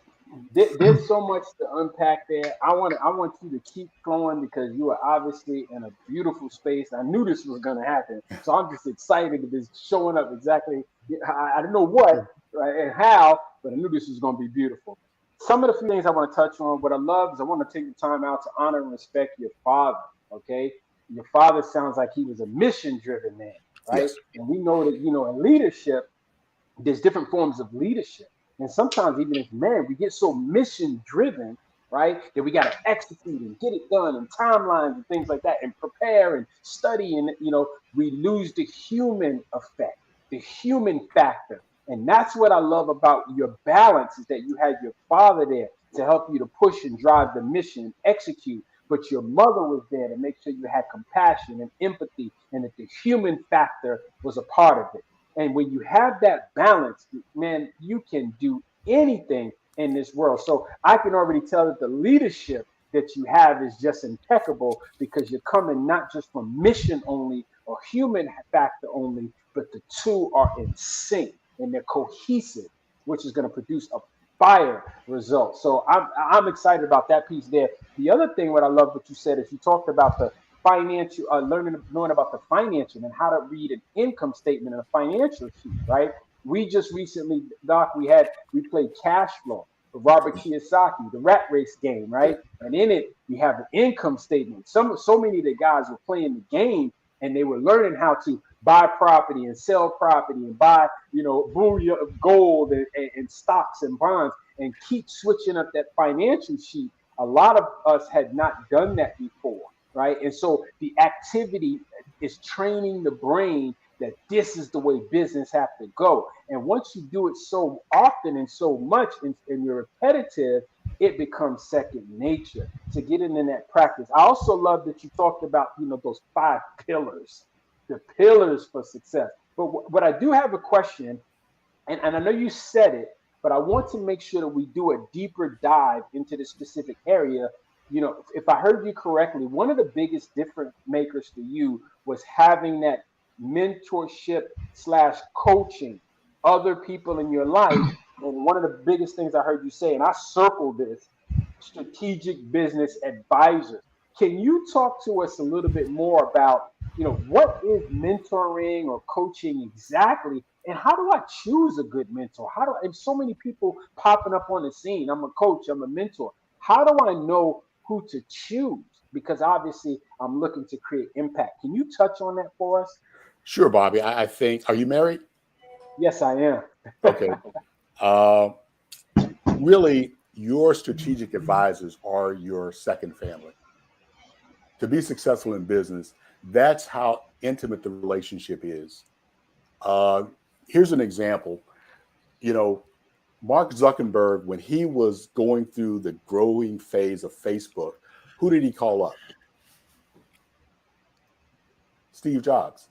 S2: There's so much to unpack there. I want you to keep flowing because you are obviously in a beautiful space. I knew this was going to happen, so I'm just excited to be showing up exactly. I don't know what, right, and how, but I knew this was going to be beautiful. Some of the few things I want to touch on. What I love is I want to take the time out to honor and respect your father. Okay, your father sounds like he was a mission-driven man, right?
S4: Yes.
S2: And we know that in leadership, there's different forms of leadership. And sometimes even as men, we get so mission driven, right? That we got to execute and get it done and timelines and things like that and prepare and study. And, we lose the human effect, the human factor. And that's what I love about your balance is that you had your father there to help you to push and drive the mission and execute. But your mother was there to make sure you had compassion and empathy and that the human factor was a part of it. And when you have that balance, man, you can do anything in this world. So I can already tell that the leadership that you have is just impeccable because you're coming not just from mission only or human factor only, but the two are in sync and they're cohesive, which is going to produce a fire result. So I'm excited about that piece there. The other thing, what I love what you said is you talked about the financial, knowing about the financial and how to read an income statement and a financial sheet, right? We just recently, Doc, we played Cash Flow with Robert Kiyosaki, the rat race game, right? And in it, we have an income statement. So many of the guys were playing the game and they were learning how to buy property and sell property and buy, bullion, gold and stocks and bonds and keep switching up that financial sheet. A lot of us had not done that before, right? And so the activity is training the brain that this is the way business have to go. And once you do it so often and so much and you're repetitive, it becomes second nature to get into that practice. I also love that you talked about, those 5 pillars, the pillars for success. But what I do have a question, and I know you said it, but I want to make sure that we do a deeper dive into the specific area. If I heard you correctly, one of the biggest difference makers for you was having that mentorship / coaching other people in your life. And one of the biggest things I heard you say, and I circled this, strategic business advisors. Can you talk to us a little bit more about, what is mentoring or coaching exactly? And how do I choose a good mentor? And so many people popping up on the scene. I'm a coach, I'm a mentor. How do I know who to choose? Because obviously I'm looking to create impact. Can you touch on that for us?
S4: Sure, Bobby. I think, are you married?
S2: Yes, I am.
S4: Okay. Really, your strategic advisors are your second family. To be successful in business, that's how intimate the relationship is. Here's an example. Mark Zuckerberg, when he was going through the growing phase of Facebook, who did he call up? Steve Jobs.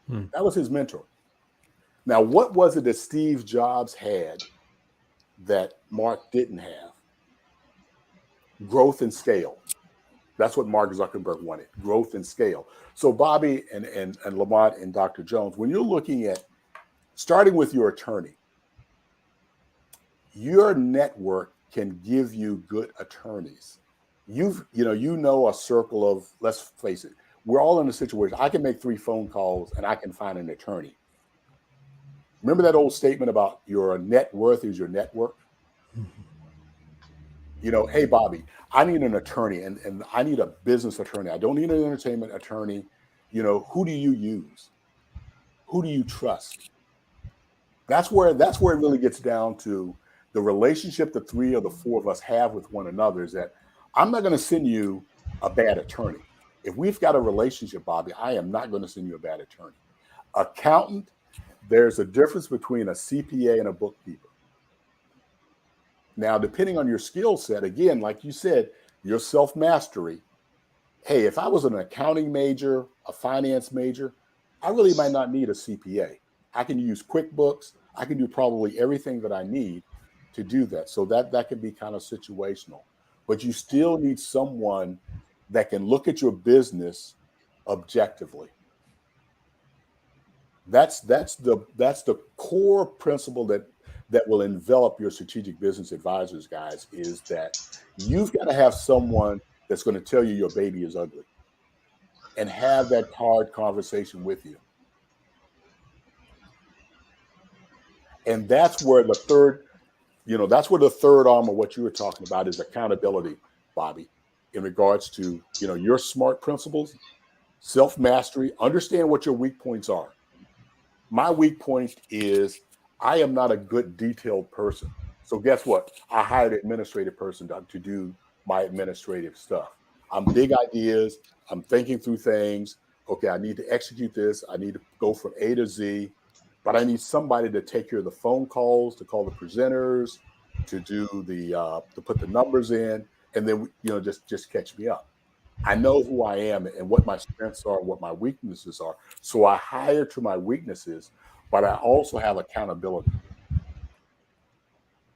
S4: That was his mentor. Now, what was it that Steve Jobs had that Mark didn't have? Growth and scale. That's what Mark Zuckerberg wanted, growth and scale. So Bobby and Lamont and Dr. Jones, when you're looking at starting with your attorney, your network can give you good attorneys. You know a circle of, let's face it, we're all in a situation. I can make 3 phone calls and I can find an attorney. Remember that old statement about your net worth is your network? Hey, Bobby, I need an attorney and I need a business attorney. I don't need an entertainment attorney. Who do you use? Who do you trust? That's where it really gets down to the relationship the 3 or the 4 of us have with one another is that I'm not going to send you a bad attorney. If we've got a relationship, Bobby, I am not going to send you a bad attorney. Accountant, there's a difference between a CPA and a bookkeeper. Now, depending on your skill set, again, like you said, your self-mastery. Hey, if I was an accounting major, a finance major, I really might not need a CPA. I can use QuickBooks. I can do probably everything that I need to do that. So that can be kind of situational. But you still need someone that can look at your business objectively. That's the core principle that will envelop your strategic business advisors, guys, is that you've got to have someone that's going to tell you your baby is ugly and have that hard conversation with you. And that's where the third arm of what you were talking about is accountability, Bobby, in regards to, your SMART principles, self-mastery, understand what your weak points are. My weak point is I am not a good detailed person. So guess what? I hired an administrative person to do my administrative stuff. I'm big ideas. I'm thinking through things. Okay, I need to execute this. I need to go from A to Z, but I need somebody to take care of the phone calls, to call the presenters, to do to put the numbers in, and then just catch me up. I know who I am and what my strengths are, what my weaknesses are. So I hire to my weaknesses, but I also have accountability.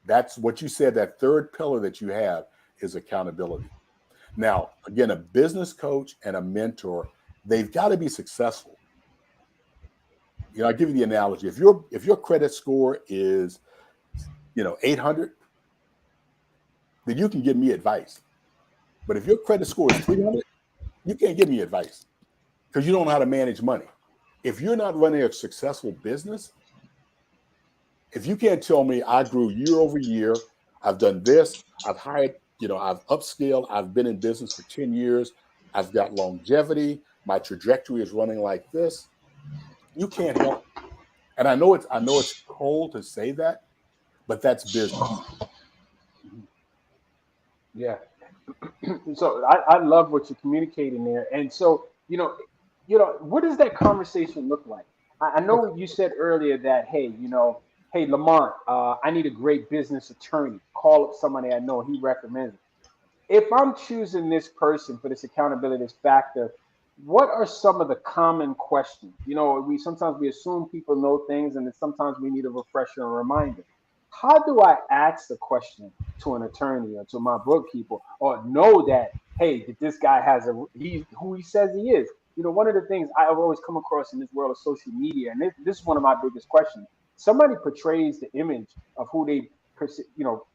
S4: That's what you said. That third pillar that you have is accountability. Now, again, a business coach and a mentor, they've got to be successful. I'll give you the analogy. If your credit score is, 800, then you can give me advice. But if your credit score is 300, you can't give me advice because you don't know how to manage money. If you're not running a successful business, if you can't tell me I grew year over year, I've done this, I've hired, I've upscaled, I've been in business for 10 years, I've got longevity, my trajectory is running like this, you can't help. And I know it's cold to say that, but that's business.
S2: Yeah. So I love what you're communicating there. And so, what does that conversation look like? I know you said earlier that, hey, Lamont, I need a great business attorney. Call up somebody I know. He recommends it. If I'm choosing this person for this accountability, this factor, what are some of the common questions? We sometimes we assume people know things, and then sometimes we need a refresher and reminder. How do I ask the question to an attorney or to my bookkeeper, or know that, hey, that this guy he's who he says he is? One of the things I've always come across in this world of social media, and this is one of my biggest questions. Somebody portrays the image of who they,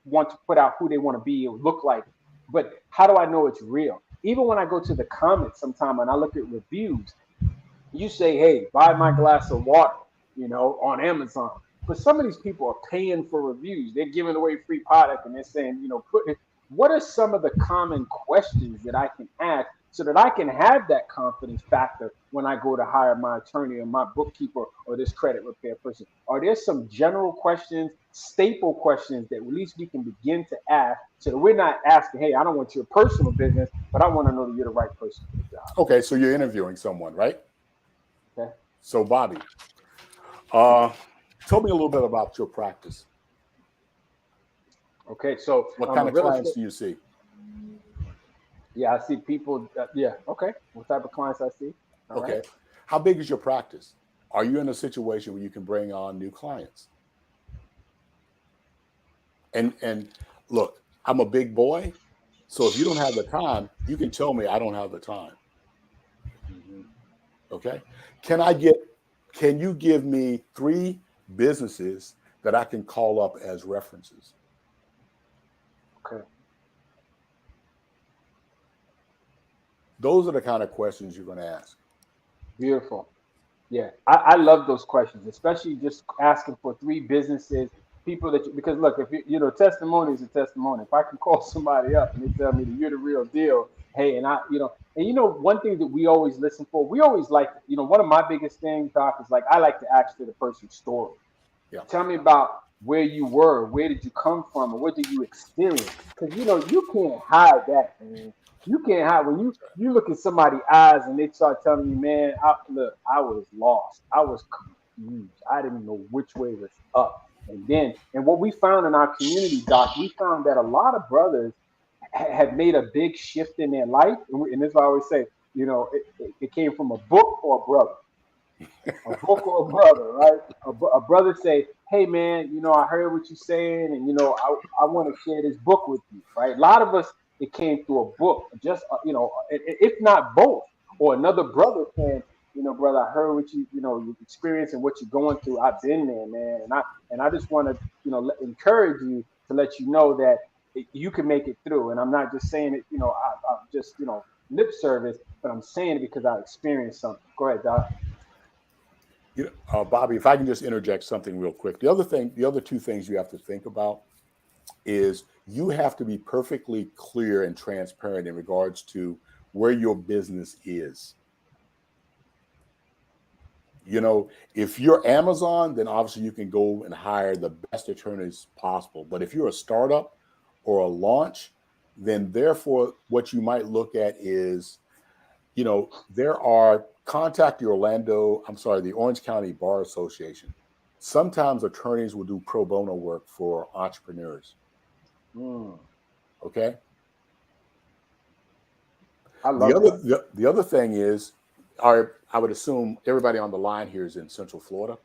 S2: want to put out, who they want to be or look like, but how do I know it's real? Even when I go to the comments sometime and I look at reviews, you say, hey, buy my glass of water, on Amazon. But some of these people are paying for reviews. They're giving away free product and they're saying, what are some of the common questions that I can ask so that I can have that confidence factor when I go to hire my attorney or my bookkeeper or this credit repair person? Are there some general questions, staple questions that at least we can begin to ask so that we're not asking, hey, I don't want your personal business, but I want to know that you're the right person for the job?
S4: Okay, so you're interviewing someone, right?
S2: Okay.
S4: So Bobby, tell me a little bit about your practice.
S2: Okay, so
S4: what kind of clients do you see?
S2: Yeah, I see people. Yeah, okay. What type of clients I see?
S4: All okay. Right. How big is your practice? Are you in a situation where you can bring on new clients? And look, I'm a big boy, so if you don't have the time, you can tell me I don't have the time. Mm-hmm. Okay. Can you give me 3 businesses that I can call up as references?
S2: Okay.
S4: Those are the kind of questions you're going to ask.
S2: Beautiful. Yeah, I love those questions, especially just asking for 3 businesses, people because look, if testimony is a testimony. If I can call somebody up and they tell me that you're the real deal, hey, and one thing that we always listen for, we always like, one of my biggest things, Doc, is like, I like to ask for the person's story. Yeah. Tell me about where you were, where did you come from, and what did you experience? Because, you can't hide that, man. You can't hide when you look at somebody's eyes and they start telling you, man, I was lost. I was confused. I didn't know which way was up. And what we found in our community, Doc, we found that a lot of brothers had made a big shift in their life. And this is what I always say, it came from a book or a brother. A book or a brother, right? A brother say, hey, man, I heard what you're saying, and, I want to share this book with you, right? A lot of us, it came through a book, just, if not both, or another brother saying, brother, I heard what your experience and what you're going through. I've been there, man. And I just want to, encourage you to let you know that you can make it through. And I'm not just saying it, I'm just, lip service, but I'm saying it because I experienced something. Go ahead, Doc.
S4: Bobby, if I can just interject something real quick. The other 2 things you have to think about is you have to be perfectly clear and transparent in regards to where your business is. You know, if you're Amazon, then obviously you can go and hire the best attorneys possible. But if you're a startup or a launch, then therefore what you might look at is, you know, contact the the Orange County Bar Association. Sometimes attorneys will do pro bono work for entrepreneurs.
S2: Mm,
S4: Okay.
S2: I love that.
S4: The other thing is, I would assume everybody on the line here is in Central Florida.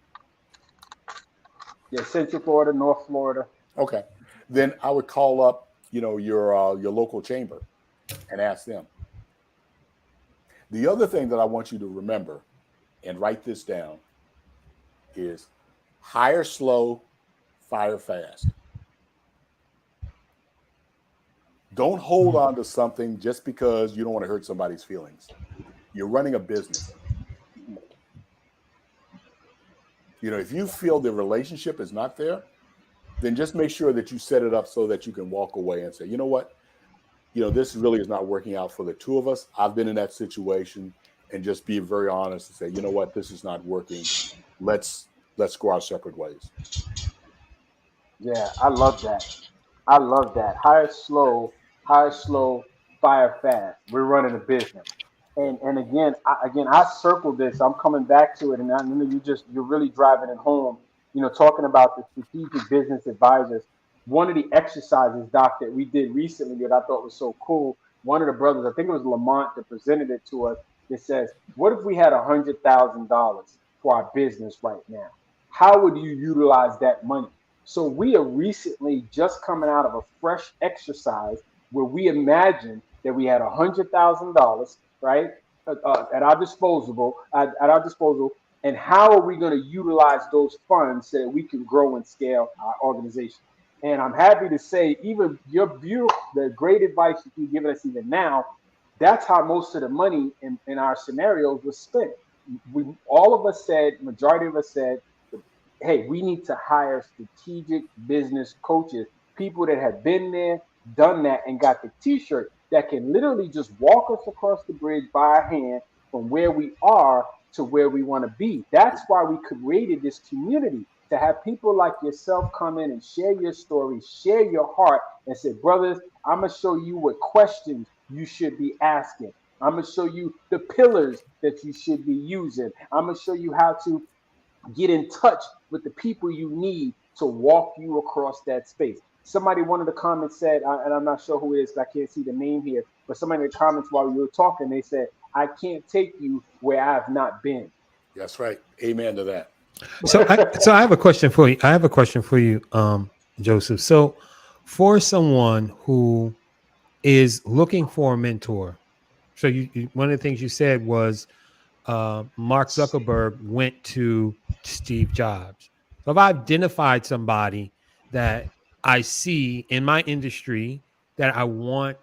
S2: Yeah, Central Florida, North Florida.
S4: Okay. Then I would call up, you know, your local chamber and ask them. The other thing that I want you to remember and write this down is hire slow, fire fast. Don't hold on to something just because you don't want to hurt somebody's feelings. You're running a business. You know, if you feel the relationship is not there, then just make sure that you set it up so that you can walk away and say, you know what, you know, this really is not working out for the two of us. I've been in that situation, and just be very honest and say, you know what, this is not working. Let's go our separate ways.
S2: Yeah, I love that. I love that. Hire slow, fire fast. We're running a business.
S4: Yeah.
S2: And again, I circled this. I'm coming back to it, and I know you're really driving it home. You know, talking about the strategic business advisors. One of the exercises, Doc, that we did recently that I thought was so cool. One of the brothers, I think it was Lamont, that presented it to us. It says, "What if we had $100,000 for our business right now? How would you utilize that money?" So we are recently just coming out of a fresh exercise where we imagined that we had $100,000, right, at our disposal, and how are we going to utilize those funds so that we can grow and scale our organization? And I'm happy to say, even the great advice that you've given us even now, that's how most of the money in our scenarios was spent. All of us said, majority of us said, hey, we need to hire strategic business coaches, people that have been there, done that, and got the t-shirt that can literally just walk us across the bridge by our hand from where we are to where we want to be. That's why we created this community, to have people like yourself come in and share your story, share your heart, and say, brothers, I'm going to show you what questions you should be asking. I'm going to show you the pillars that you should be using. I'm going to show you how to get in touch with the people you need to walk you across that space. Somebody, one of the comments said, and I'm not sure who it is, I can't see the name here, but somebody in the comments while you were talking, they said, I can't take you where I have not been.
S4: That's right. Amen to that.
S1: So I have a question for you. Joseph. So for someone who is looking for a mentor, so one of the things you said was Mark Zuckerberg went to Steve Jobs. So if I identified somebody that I see in my industry that I want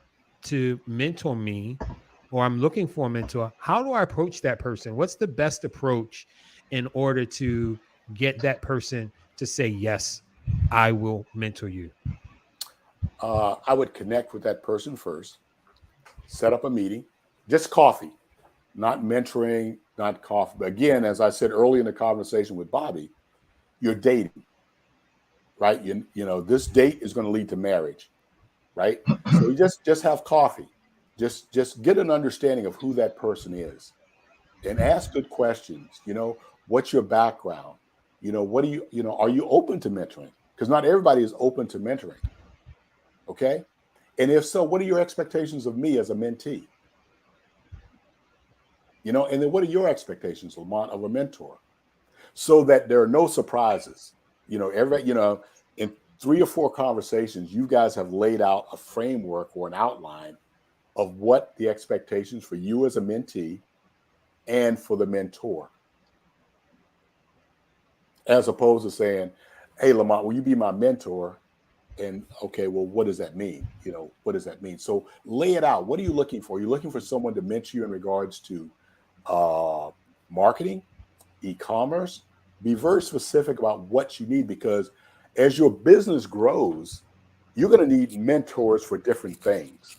S1: to mentor me, or I'm looking for a mentor, how do I approach that person? What's the best approach in order to get that person to say, yes, I will mentor you?
S4: I would connect with that person first, set up a meeting, just coffee, not mentoring, not coffee. But again, as I said early in the conversation with Bobby, you're dating, right? You know, this date is going to lead to marriage, right? So you just have coffee, just get an understanding of who that person is, and ask good questions. You know, what's your background? You know, what do you know, are you open to mentoring? Because not everybody is open to mentoring. Okay. And if so, what are your expectations of me as a mentee? You know, and then what are your expectations, Lamont, of a mentor? So that there are no surprises. You know, in 3 or 4 conversations, you guys have laid out a framework or an outline of what the expectations for you as a mentee and for the mentor. As opposed to saying, hey, Lamont, will you be my mentor? And okay, well, what does that mean? You know, what does that mean? So lay it out. What are you looking for? You're looking for someone to mentor you in regards to marketing, e-commerce. Be very specific about what you need, because as your business grows, you're going to need mentors for different things,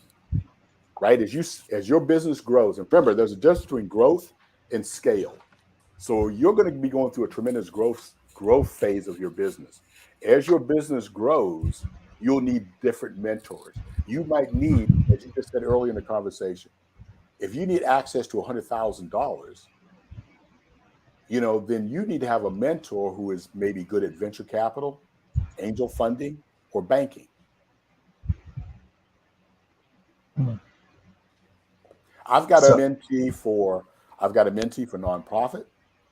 S4: right? As your business grows, and remember, there's a difference between growth and scale. So you're going to be going through a tremendous growth phase of your business. As your business grows, you'll need different mentors. You might need, as you just said earlier in the conversation, if you need access to $100,000, then you need to have a mentor who is maybe good at venture capital, angel funding, or banking.
S3: Mm.
S4: I've got a
S3: So,
S4: mentee for nonprofit.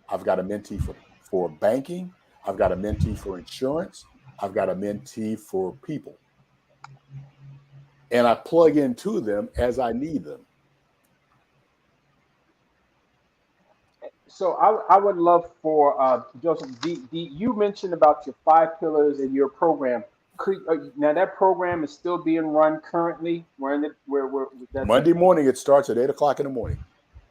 S4: I've got a mentee for banking. I've got a mentee for insurance. I've got a mentee for people. And I plug into them as I need them.
S2: So I would love for Joseph. You mentioned about your 5 pillars in your program. Now that program is still being run currently. We're in it where that's
S4: Monday morning, it starts at 8 o'clock in the morning.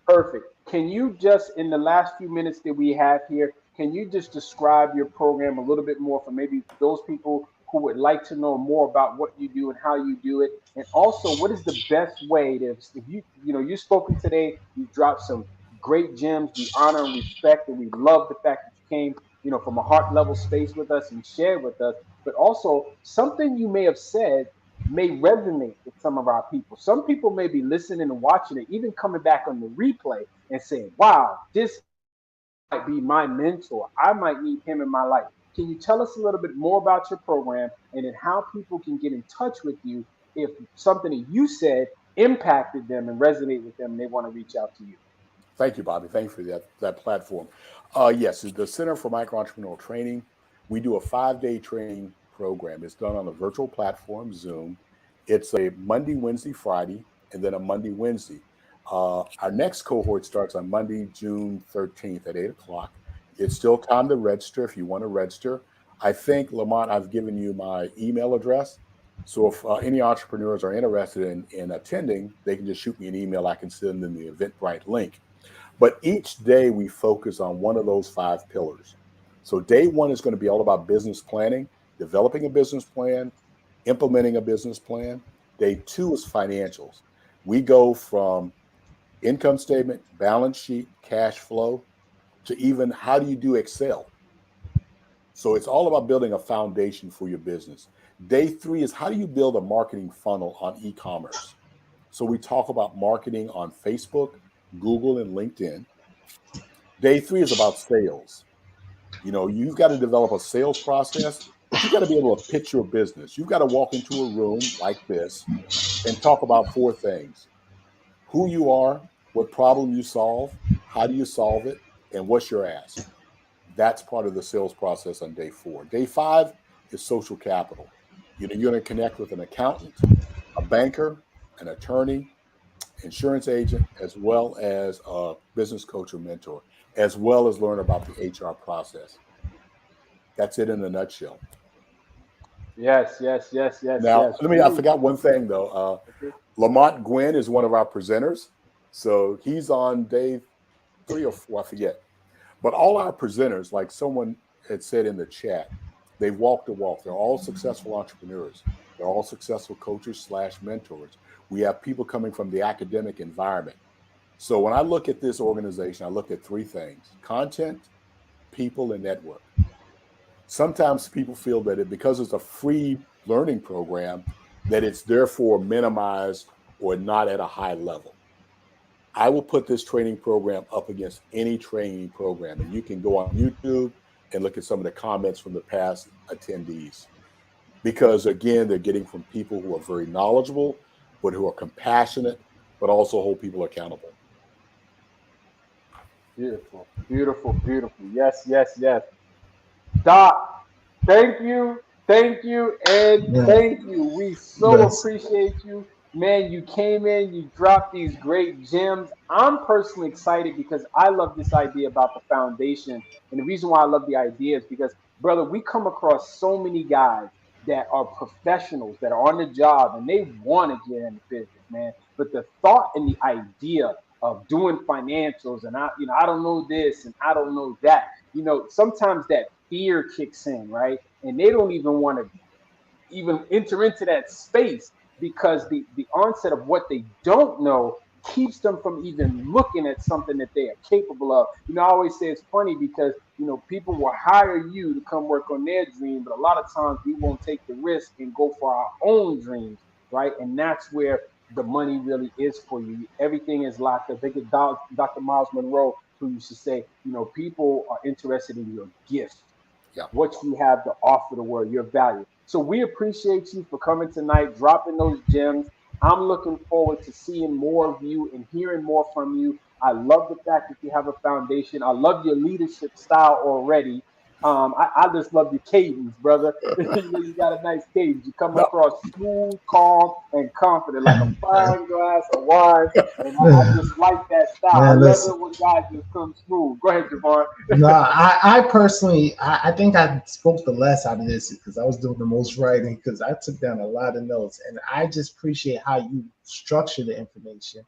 S2: perfect. Can you just, in the last few minutes that we have here, can you just describe your program a little bit more for maybe those people who would like to know more about what you do and how you do it? And also, what is the best way to, if you've spoken today, you dropped some great gems. We honor and respect, and we love the fact that you came, from a heart level space with us and shared with us. But also, something you may have said may resonate with some of our people. Some people may be listening and watching it, even coming back on the replay and saying, wow, this might be my mentor. I might need him in my life. Can you tell us a little bit more about your program and then how people can get in touch with you if something that you said impacted them and resonated with them and they want to reach out to you?
S4: Thank you, Bobby. Thank you for that platform. Yes, the Center for Micro Entrepreneurial Training. We do a 5-day training program. It's done on a virtual platform, Zoom. It's a Monday, Wednesday, Friday, and then a Monday, Wednesday. Our next cohort starts on Monday, June 13th at 8 o'clock. It's still time to register if you want to register. I think, Lamont, I've given you my email address. So if any entrepreneurs are interested in attending, they can just shoot me an email. I can send them the Eventbrite link. But each day we focus on one of those 5 pillars. So day 1 is going to be all about business planning, developing a business plan, implementing a business plan. Day 2 is financials. We go from income statement, balance sheet, cash flow, to even how do you do Excel. So it's all about building a foundation for your business. Day 3 is how do you build a marketing funnel on e-commerce. So we talk about marketing on Facebook, Google, and LinkedIn. Day 3 is about sales. You've got to develop a sales process, but you've got to be able to pitch your business. You've got to walk into a room like this and talk about 4 things: who you are, what problem you solve, how do you solve it, and what's your ask. That's part of the sales process on day 4. Day 5 is social capital. You're going to connect with an accountant, a banker, an attorney, insurance agent, as well as a business coach or mentor, as well as learn about the HR process. That's it in a nutshell.
S2: Yes, yes, yes, yes,
S4: Now,
S2: yes.
S4: I forgot one thing though. Lamont Gwynn is one of our presenters. So he's on day 3 or 4, I forget. But all our presenters, like someone had said in the chat, they walk the walk. They're all successful entrepreneurs. They're all successful coaches / mentors. We have people coming from the academic environment. So when I look at this organization, I look at 3 things: content, people, and network. Sometimes people feel that because it's a free learning program, that it's therefore minimized or not at a high level. I will put this training program up against any training program, and you can go on YouTube and look at some of the comments from the past attendees. Because again, they're getting from people who are very knowledgeable, but who are compassionate, but also hold people accountable.
S2: Beautiful, beautiful, beautiful. Yes, yes, yes. Doc, thank you, and
S3: yes,
S2: thank you. We so
S3: yes.
S2: appreciate you. Man, you came in, you dropped these great gems. I'm personally excited because I love this idea about the foundation. And the reason why I love the idea is because, brother, we come across so many guys that are professionals that are on the job and they want to get into business, man. But the thought and the idea of doing financials and I don't know this and I don't know that. Sometimes that fear kicks in, right? And they don't even want to even enter into that space because the onset of what they don't know keeps them from even looking at something that they are capable of. I always say it's funny because, people will hire you to come work on their dream, but a lot of times we won't take the risk and go for our own dreams, right? And that's where the money really is for you. Everything is locked up. I think it's Dr. Miles Monroe who used to say, people are interested in your gift,
S4: Yeah.
S2: what you have to offer the world, your value. So we appreciate you for coming tonight, dropping those gems. I'm looking forward to seeing more of you and hearing more from you. I love the fact that you have a foundation. I love your leadership style already. I just love your cadence, brother. You got a nice cadence. You come
S4: No,
S2: across smooth, calm, and confident, like a fine glass of wine. And I just like that style. I
S3: Man,
S2: love
S3: listen.
S2: it when guys just come smooth. Go ahead, Javon.
S3: No, I personally, I think I spoke the less out of this because I was doing the most writing because I took down a lot of notes, and I just appreciate how you structure the information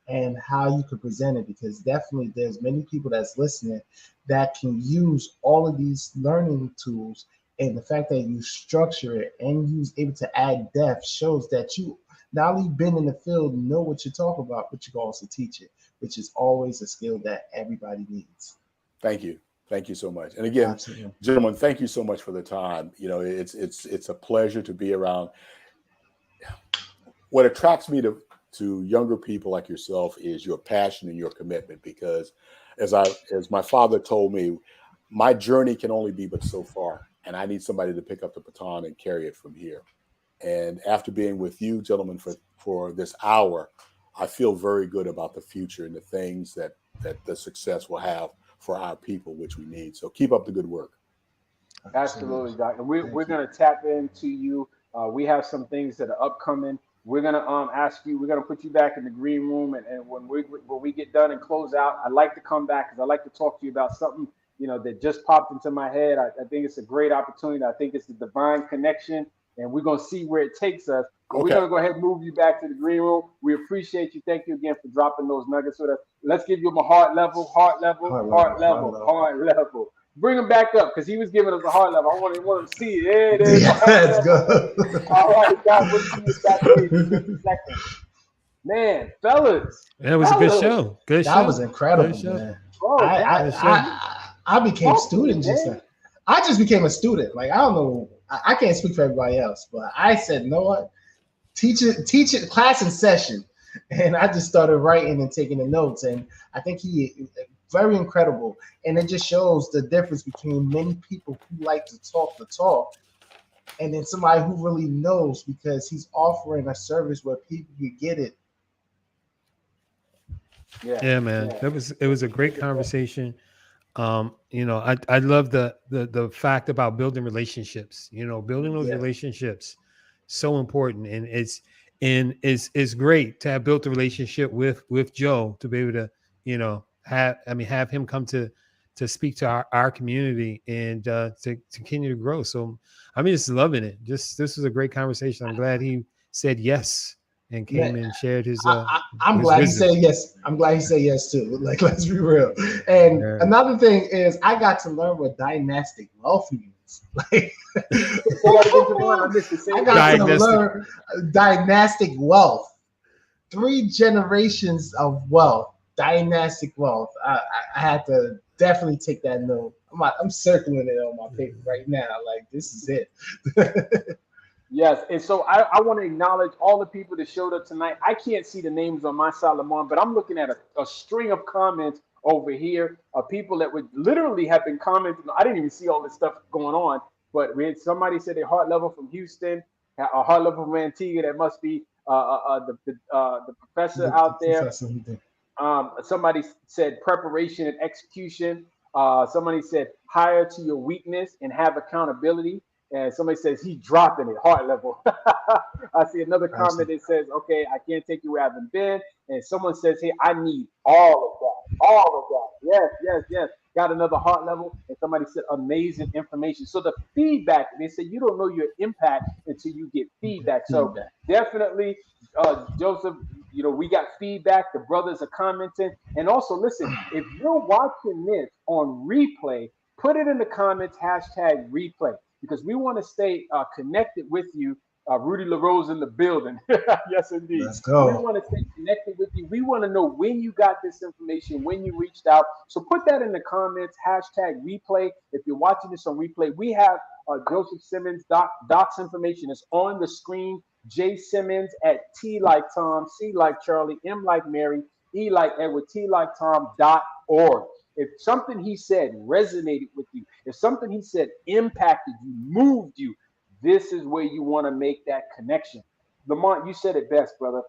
S3: and how you could present it because definitely there's many people that's listening that can use all of these learning tools, and the fact that you structure it and you're able to add depth shows that you not only been in the field, know what you talk about, but you can also teach it, which is always a skill that everybody needs.
S4: thank you. Thank you so much. And again,
S3: Absolutely.
S4: gentlemen, thank you so much for the time. It's a pleasure to be around. What attracts me to younger people like yourself is your passion and your commitment because as my father told me, my journey can only be but so far. And I need somebody to pick up the baton and carry it from here. And after being with you, gentlemen, for this hour, I feel very good about the future and the things that the success will have for our people, which we need. So keep up the good work.
S2: Absolutely, Doc. And we're
S3: Thank you.
S2: gonna tap into you. We have some things that are upcoming. We're gonna ask you. We're gonna put you back in the green room, and when we get done and close out, I'd like to come back because I'd like to talk to you about something that just popped into my head. I think it's a great opportunity. I think it's the divine connection, and we're gonna see where it takes us. But we're
S4: Okay.
S2: gonna go ahead and move you back to the green room. We appreciate you. Thank you again for dropping those nuggets with us. Let's give you a heart level, heart level,
S3: Heart level,
S2: heart
S3: heart
S2: level,
S3: level.
S2: heart level. Bring him back up because he was giving us a heart level. I want to see it. There it is, a
S3: Yeah,
S2: heart
S3: let's
S2: level.
S3: go.
S2: All right, guys, we'll see you backstage in just a second. Man, fellas,
S1: That was a good
S2: fellas,
S1: show. Good
S3: That was
S1: show. Good
S3: incredible,
S1: show.
S3: man.
S2: bro,
S3: I I
S2: guys,
S1: Good show.
S2: man,
S3: I became
S2: talk to me,
S3: student just
S2: man.
S3: now. I just became a student. Like I don't know. I can't speak for everybody else, but I said, you know what? Teach it, class in session, and I just started writing and taking the notes. And I think he very incredible, and it just shows the difference between many people who like to talk the talk and then somebody who really knows because he's offering a service where people can get it.
S2: Yeah,
S1: Yeah, man.
S2: yeah.
S1: It was a great conversation. I love the fact about building relationships. Building those
S3: Yeah,
S1: relationships so important, and it's great to have built a relationship with Joe to be able to have him come to speak to our community and to continue to grow. So I'm just loving it. Just this was a great conversation. I'm glad he said yes and
S3: man.
S1: came and shared
S3: I'm
S1: his
S3: glad he
S1: wisdom.
S3: said yes. I'm glad he said yes too. Like, let's be real. And
S1: Yeah.
S3: another thing is, I got to learn what dynastic wealth means. Like,
S2: Say that again, Javon. I missed it. Say
S3: I
S2: it
S3: got
S2: again.
S3: to
S1: Diagnostic.
S3: learn dynastic wealth. 3 generations of wealth, dynastic wealth. I had to definitely take that note. I'm circling it on my paper right now. Like, this is it.
S2: Yes, and so I want to acknowledge all the people that showed up tonight. I can't see the names on my side, Lamont, but I'm looking at a string of comments over here of people that would literally have been commenting. I didn't even see all this stuff going on, but we had somebody said their heart level from Houston, a heart level from Antigua. That must be the professor
S3: The
S2: out there.
S3: professor who did.
S2: Somebody said preparation and execution. Somebody said hire to your weakness and have accountability. And somebody says he's dropping it, heart level. I see another comment
S3: Absolutely.
S2: that says, okay, I can't take you where I haven't been. And someone says, hey, I need all of that. All of that. Yes, yes, yes. Got another heart level. And somebody said amazing information. So the feedback, they say you don't know your impact until you get feedback. So
S3: Feedback.
S2: definitely, Joseph, we got feedback. The brothers are commenting. And also, listen, if you're watching this on replay, put it in the comments, hashtag replay, because we want to stay connected with you Rudy LaRose in the building. Yes, indeed.
S3: Let's
S2: We
S3: go.
S2: want to stay connected with you. We want to know when you got this information, when you reached out. So put that in the comments, hashtag replay. If you're watching this on replay, we have Joseph Simmons. Doc's information is on the screen. J Simmons at T like Tom, C like Charlie, M like Mary, E like Edward, T like Tom.org. If something he said resonated with you, if something he said impacted you, moved you, this is where you want to make that connection. Lamont, you said it best, brother.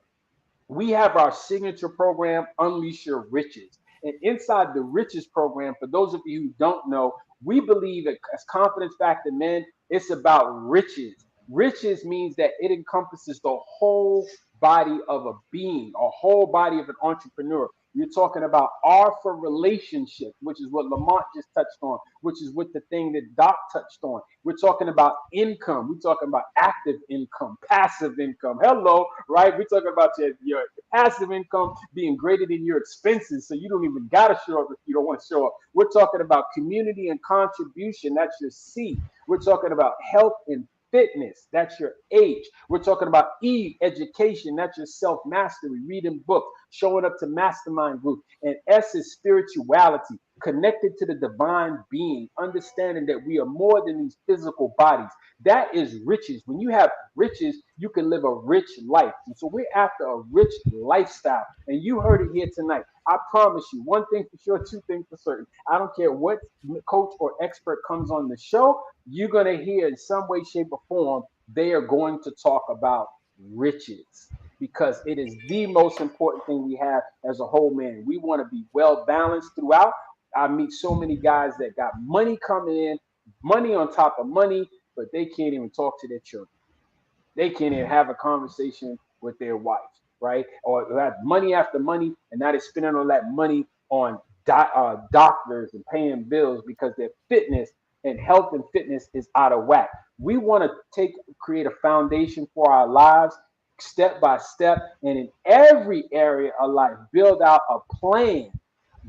S2: We have our signature program, Unleash Your Riches. And inside the Riches program, for those of you who don't know, we believe that as Confidence Factor Men, it's about riches. Riches means that it encompasses the whole body of a being, a whole body of an entrepreneur. You're talking about R for relationship, which is what Lamont just touched on, which is what the thing that Doc touched on. We're talking about income. We're talking about active income, passive income. Hello, right? We're talking about your passive income being greater than your expenses, so you don't even got to show up if you don't want to show up. We're talking about community and contribution. That's your C. We're talking about health and fitness. That's your H. We're talking about E, education. That's your self-mastery, reading books, showing up to mastermind groups. And S is spirituality, connected to the divine being, understanding that we are more than these physical bodies. That is riches. When you have riches, you can live a rich life. And so we're after a rich lifestyle. And you heard it here tonight. I promise you, one thing for sure, two things for certain. I don't care what coach or expert comes on the show, you're going to hear in some way, shape, or form, they are going to talk about riches because it is the most important thing we have as a whole man. We want to be well balanced throughout. I meet so many guys that got money coming in, money on top of money, but they can't even talk to their children. They can't even have a conversation with their wife, right? Or they have money after money, and now they're spending all that money on doctors and paying bills because their fitness and health and fitness is out of whack. We want to create a foundation for our lives step by step, and in every area of life, build out a plan,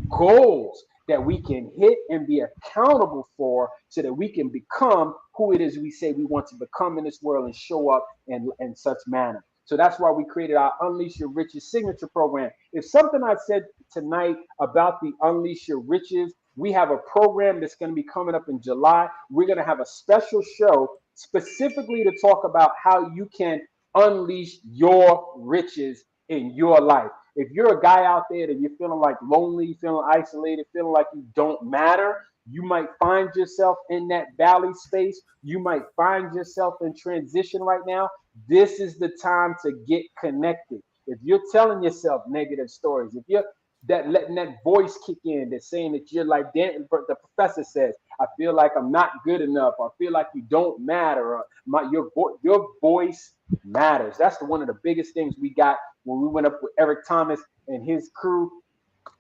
S2: goals that we can hit and be accountable for so that we can become who it is we say we want to become in this world and show up in such manner. So that's why we created our Unleash Your Riches signature program. If something I said tonight about the Unleash Your Riches, we have a program that's going to be coming up in July. We're going to have a special show specifically to talk about how you can unleash your riches in your life. If you're a guy out there that you're feeling like lonely, feeling isolated, feeling like you don't matter, you might find yourself in that valley space. You might find yourself in transition right now. This is the time to get connected. If you're telling yourself negative stories, if you're letting that voice kick in, that's saying that you're like the professor says, I feel like I'm not good enough. I feel like you don't matter. Or your voice matters. That's one of the biggest things we got when we went up with Eric Thomas and his crew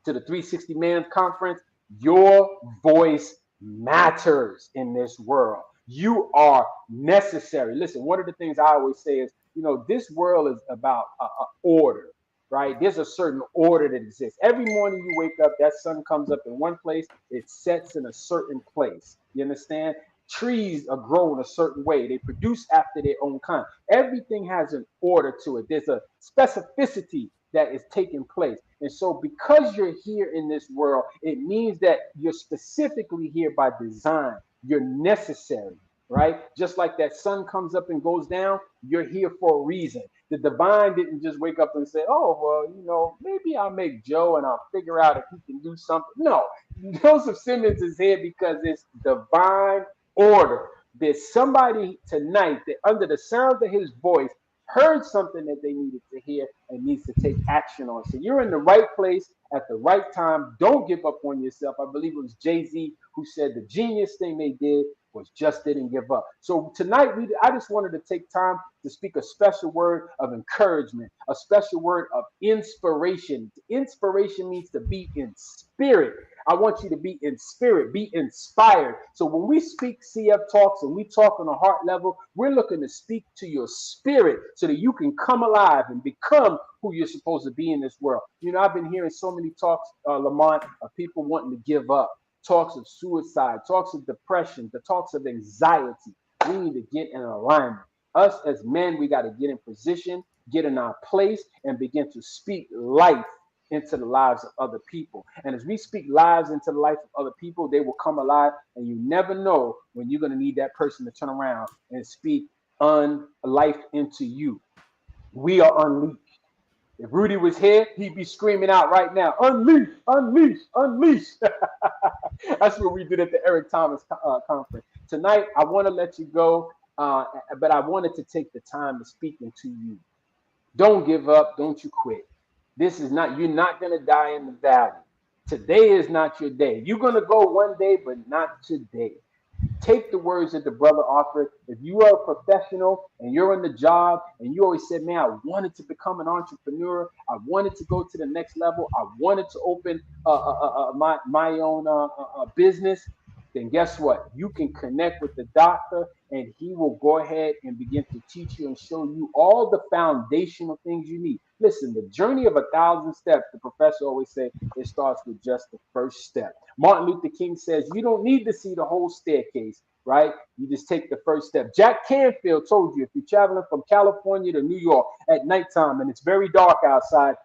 S2: to the 360 Man Conference. Your voice matters in this world. You are necessary. Listen, one of the things I always say is, this world is about order, right? There's a certain order that exists. Every morning you wake up, that sun comes up in one place, it sets in a certain place. You understand? Trees are grown a certain way. They produce after their own kind. Everything has an order to it. There's a specificity that is taking place. And so because you're here in this world, it means that you're specifically here by design. You're necessary, right? Just like that sun comes up and goes down, you're here for a reason. The divine didn't just wake up and say, oh, well, maybe I'll make Joe and I'll figure out if he can do something. No, Joseph Simmons is here because it's divine order. There's somebody tonight that under the sound of his voice heard something that they needed to hear and needs to take action on. So you're in the right place at the right time. Don't give up on yourself. I believe it was Jay-Z who said the genius thing they did was just didn't give up. So tonight, I just wanted to take time to speak a special word of encouragement, a special word of inspiration. Inspiration means to be in spirit. I want you to be in spirit, be inspired. So when we speak CF Talks and we talk on a heart level, we're looking to speak to your spirit so that you can come alive and become who you're supposed to be in this world. I've been hearing so many talks, Lamont, of people wanting to give up, talks of suicide, talks of depression, the talks of anxiety. We need to get in alignment. Us as men, we got to get in position, get in our place, and begin to speak life into the lives of other people. And as we speak lives into the life of other people, they will come alive. And you never know when you're going to need that person to turn around and speak life into you. We are unleashed. If Rudy was here, he'd be screaming out right now, unleash, unleash, unleash. That's what we did at the Eric Thomas conference. Tonight, I want to let you go, but I wanted to take the time to speak into you. Don't give up. Don't you quit. This is not, you're not going to die in the valley. Today is not your day. You're going to go one day, but not today. Take the words that the brother offered. If you are a professional and you're in the job and you always said, man, I wanted to become an entrepreneur. I wanted to go to the next level. I wanted to open my own business. Then guess what? You can connect with the doctor and he will go ahead and begin to teach you and show you all the foundational things you need. Listen, the journey of 1,000 steps, the professor always said, it starts with just the first step. Martin Luther King says, you don't need to see the whole staircase, right? You just take the first step. Jack Canfield told you, if you're traveling from California to New York at nighttime and it's very dark outside,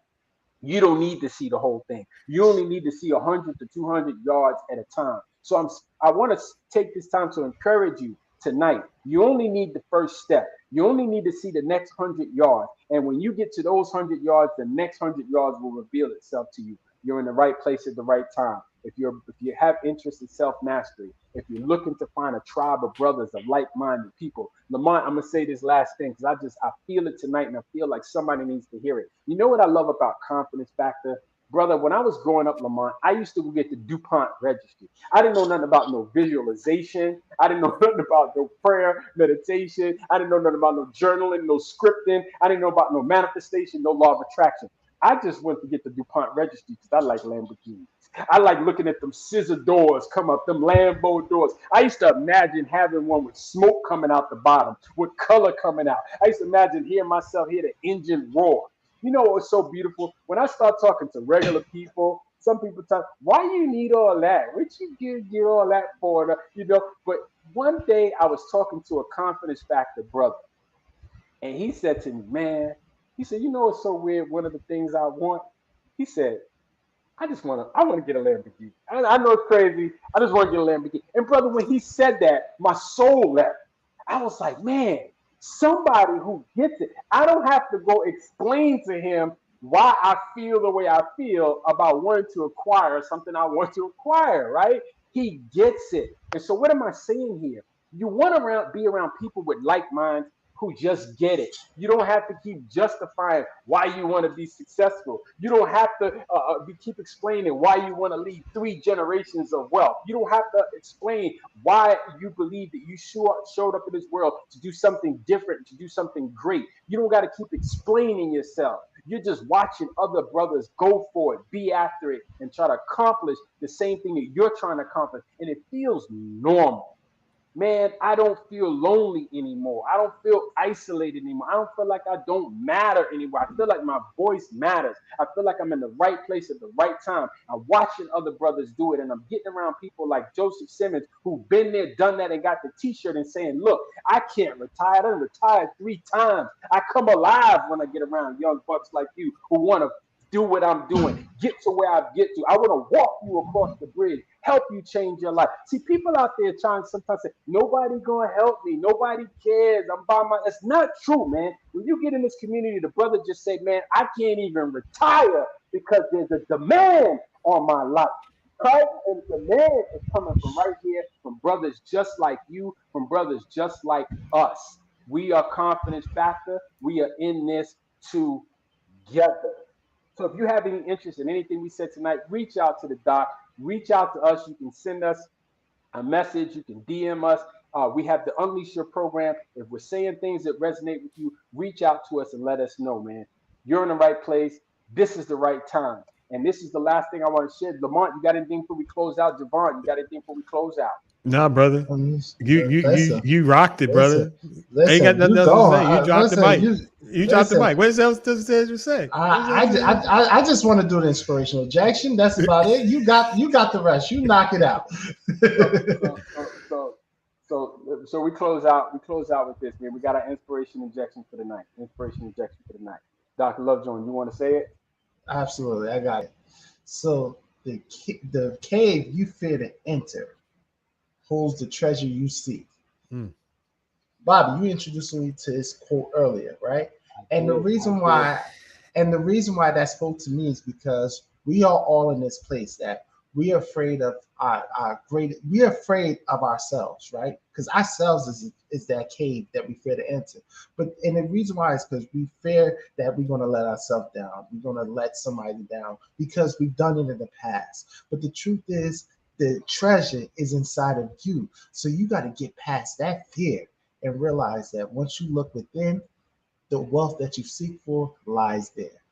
S2: you don't need to see the whole thing. You only need to see 100 to 200 yards at a time. So I want to take this time to encourage you tonight. You only need the first step. You only need to see the next 100 yards. And when you get to those 100 yards, the next 100 yards will reveal itself to you. You're in the right place at the right time. If you have interest in self-mastery, if you're looking to find a tribe of brothers, of like-minded people, Lamont, I'm gonna say this last thing because I feel it tonight and I feel like somebody needs to hear it. You know what I love about confidence factor? Brother, when I was growing up, Lamont, I used to go get the DuPont registry. I didn't know nothing about no visualization. I didn't know nothing about no prayer, meditation. I didn't know nothing about no journaling, no scripting. I didn't know about no manifestation, no law of attraction. I just went to get the DuPont registry because I like Lamborghinis. I like looking at them scissor doors come up, them Lambo doors. I used to imagine having one with smoke coming out the bottom, with color coming out. I used to imagine hearing myself hear the engine roar. You know what was so beautiful? When I start talking to regular people, some people talk, why you need all that? What you get all that for? You know, but one day I was talking to a confidence factor brother, and he said to me, man, he said, you know what's so weird? One of the things I want, he said, I want to get a Lamborghini. I know it's crazy. I just want to get a Lamborghini. And brother, when he said that, my soul left. I was like, man, somebody who gets it. I don't have to go explain to him why I feel the way I feel about wanting to acquire something I want to acquire, right? He gets it. And so what am I saying here? You want to be around people with like minds who just get it. You don't have to keep justifying why you want to be successful. You don't have to keep explaining why you want to leave 3 generations of wealth. You don't have to explain why you believe that you showed up in this world to do something different, to do something great. You don't got to keep explaining yourself. You're just watching other brothers go for it, be after it, and try to accomplish the same thing that you're trying to accomplish. And it feels normal. Man, I don't feel lonely anymore. I don't feel isolated anymore. I don't feel like I don't matter anymore. I feel like my voice matters. I feel like I'm in the right place at the right time. I'm watching other brothers do it, and I'm getting around people like Joseph Simmons who've been there, done that, and got the t-shirt and saying, look, I can't retire. I done retired 3 times. I come alive when I get around young bucks like you who want to do what I'm doing, get to where I get to. I want to walk you across the bridge, help you change your life. See, people out there trying to sometimes say, nobody gonna help me, nobody cares, I'm by my. It's not true, man. When you get in this community, the brother just say, man, I can't even retire because there's a demand on my life. Right? And the demand is coming from right here, from brothers just like you, from brothers just like us. We are Confidence Factor. We are in this together. So if you have any interest in anything we said tonight, reach out to the doc, reach out to us. You can send us a message. You can DM us. We have the Unleash Your program. If we're saying things that resonate with you, reach out to us and let us know, man. You're in the right place. This is the right time. And this is the last thing I want to share. Lamont, you got anything before we close out? Javon, you got anything before we close out?
S1: Nah, brother. You rocked it, brother.
S3: Listen,
S1: ain't got nothing else to say. You dropped the mic. You dropped the mic. What else does you say?
S3: I just want to do the inspirational Jackson. That's about it. You got the rest. You knock it out.
S2: So So we close out. We close out with this, man. We got our inspiration injection for the night. Inspiration injection for the night. Dr. Lovejohn, you want to say it?
S3: Absolutely, I got it. So the cave you fear to enter holds the treasure you seek.
S1: Mm.
S3: Bobby, you introduced me to this quote earlier, right? And the
S2: did,
S3: reason
S2: I
S3: why, and the reason why that spoke to me is because we are all in this place that we are afraid of our great. We are afraid of ourselves, right? Because ourselves is that cave that we fear to enter. And the reason why is because we fear that we're going to let ourselves down. We're going to let somebody down because we've done it in the past. But the truth is, the treasure is inside of you. So you got to get past that fear and realize that once you look within, the wealth that you seek for lies there.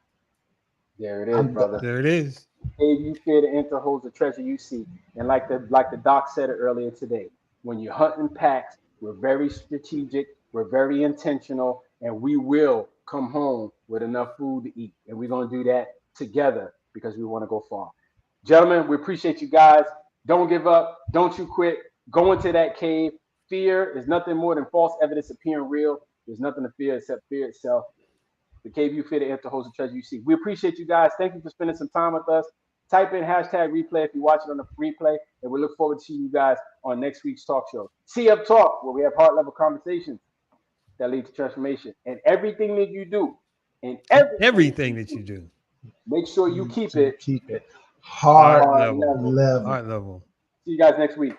S2: There it is, brother.
S1: There it is.
S2: Cave you fear to enter holds the treasure you seek. And like the doc said it earlier today, when you're hunting packs, we're very strategic, we're very intentional, and we will come home with enough food to eat. And we're gonna do that together because we want to go far. Gentlemen, we appreciate you guys. Don't give up. Don't you quit. Go into that cave. Fear is nothing more than false evidence appearing real. There's nothing to fear except fear itself. The cave you fear to enter holds the treasure you seek. We appreciate you guys. Thank you for spending some time with us. Type in hashtag replay if you watch it on the replay, and we look forward to seeing you guys on next week's talk show. CF Talk, where we have heart level conversations that lead to transformation. And everything that you do, and
S1: Everything that you do.
S2: make sure you keep
S3: To
S2: it
S3: keep it heart
S1: level.
S3: level.
S1: Heart level.
S2: See you guys next week.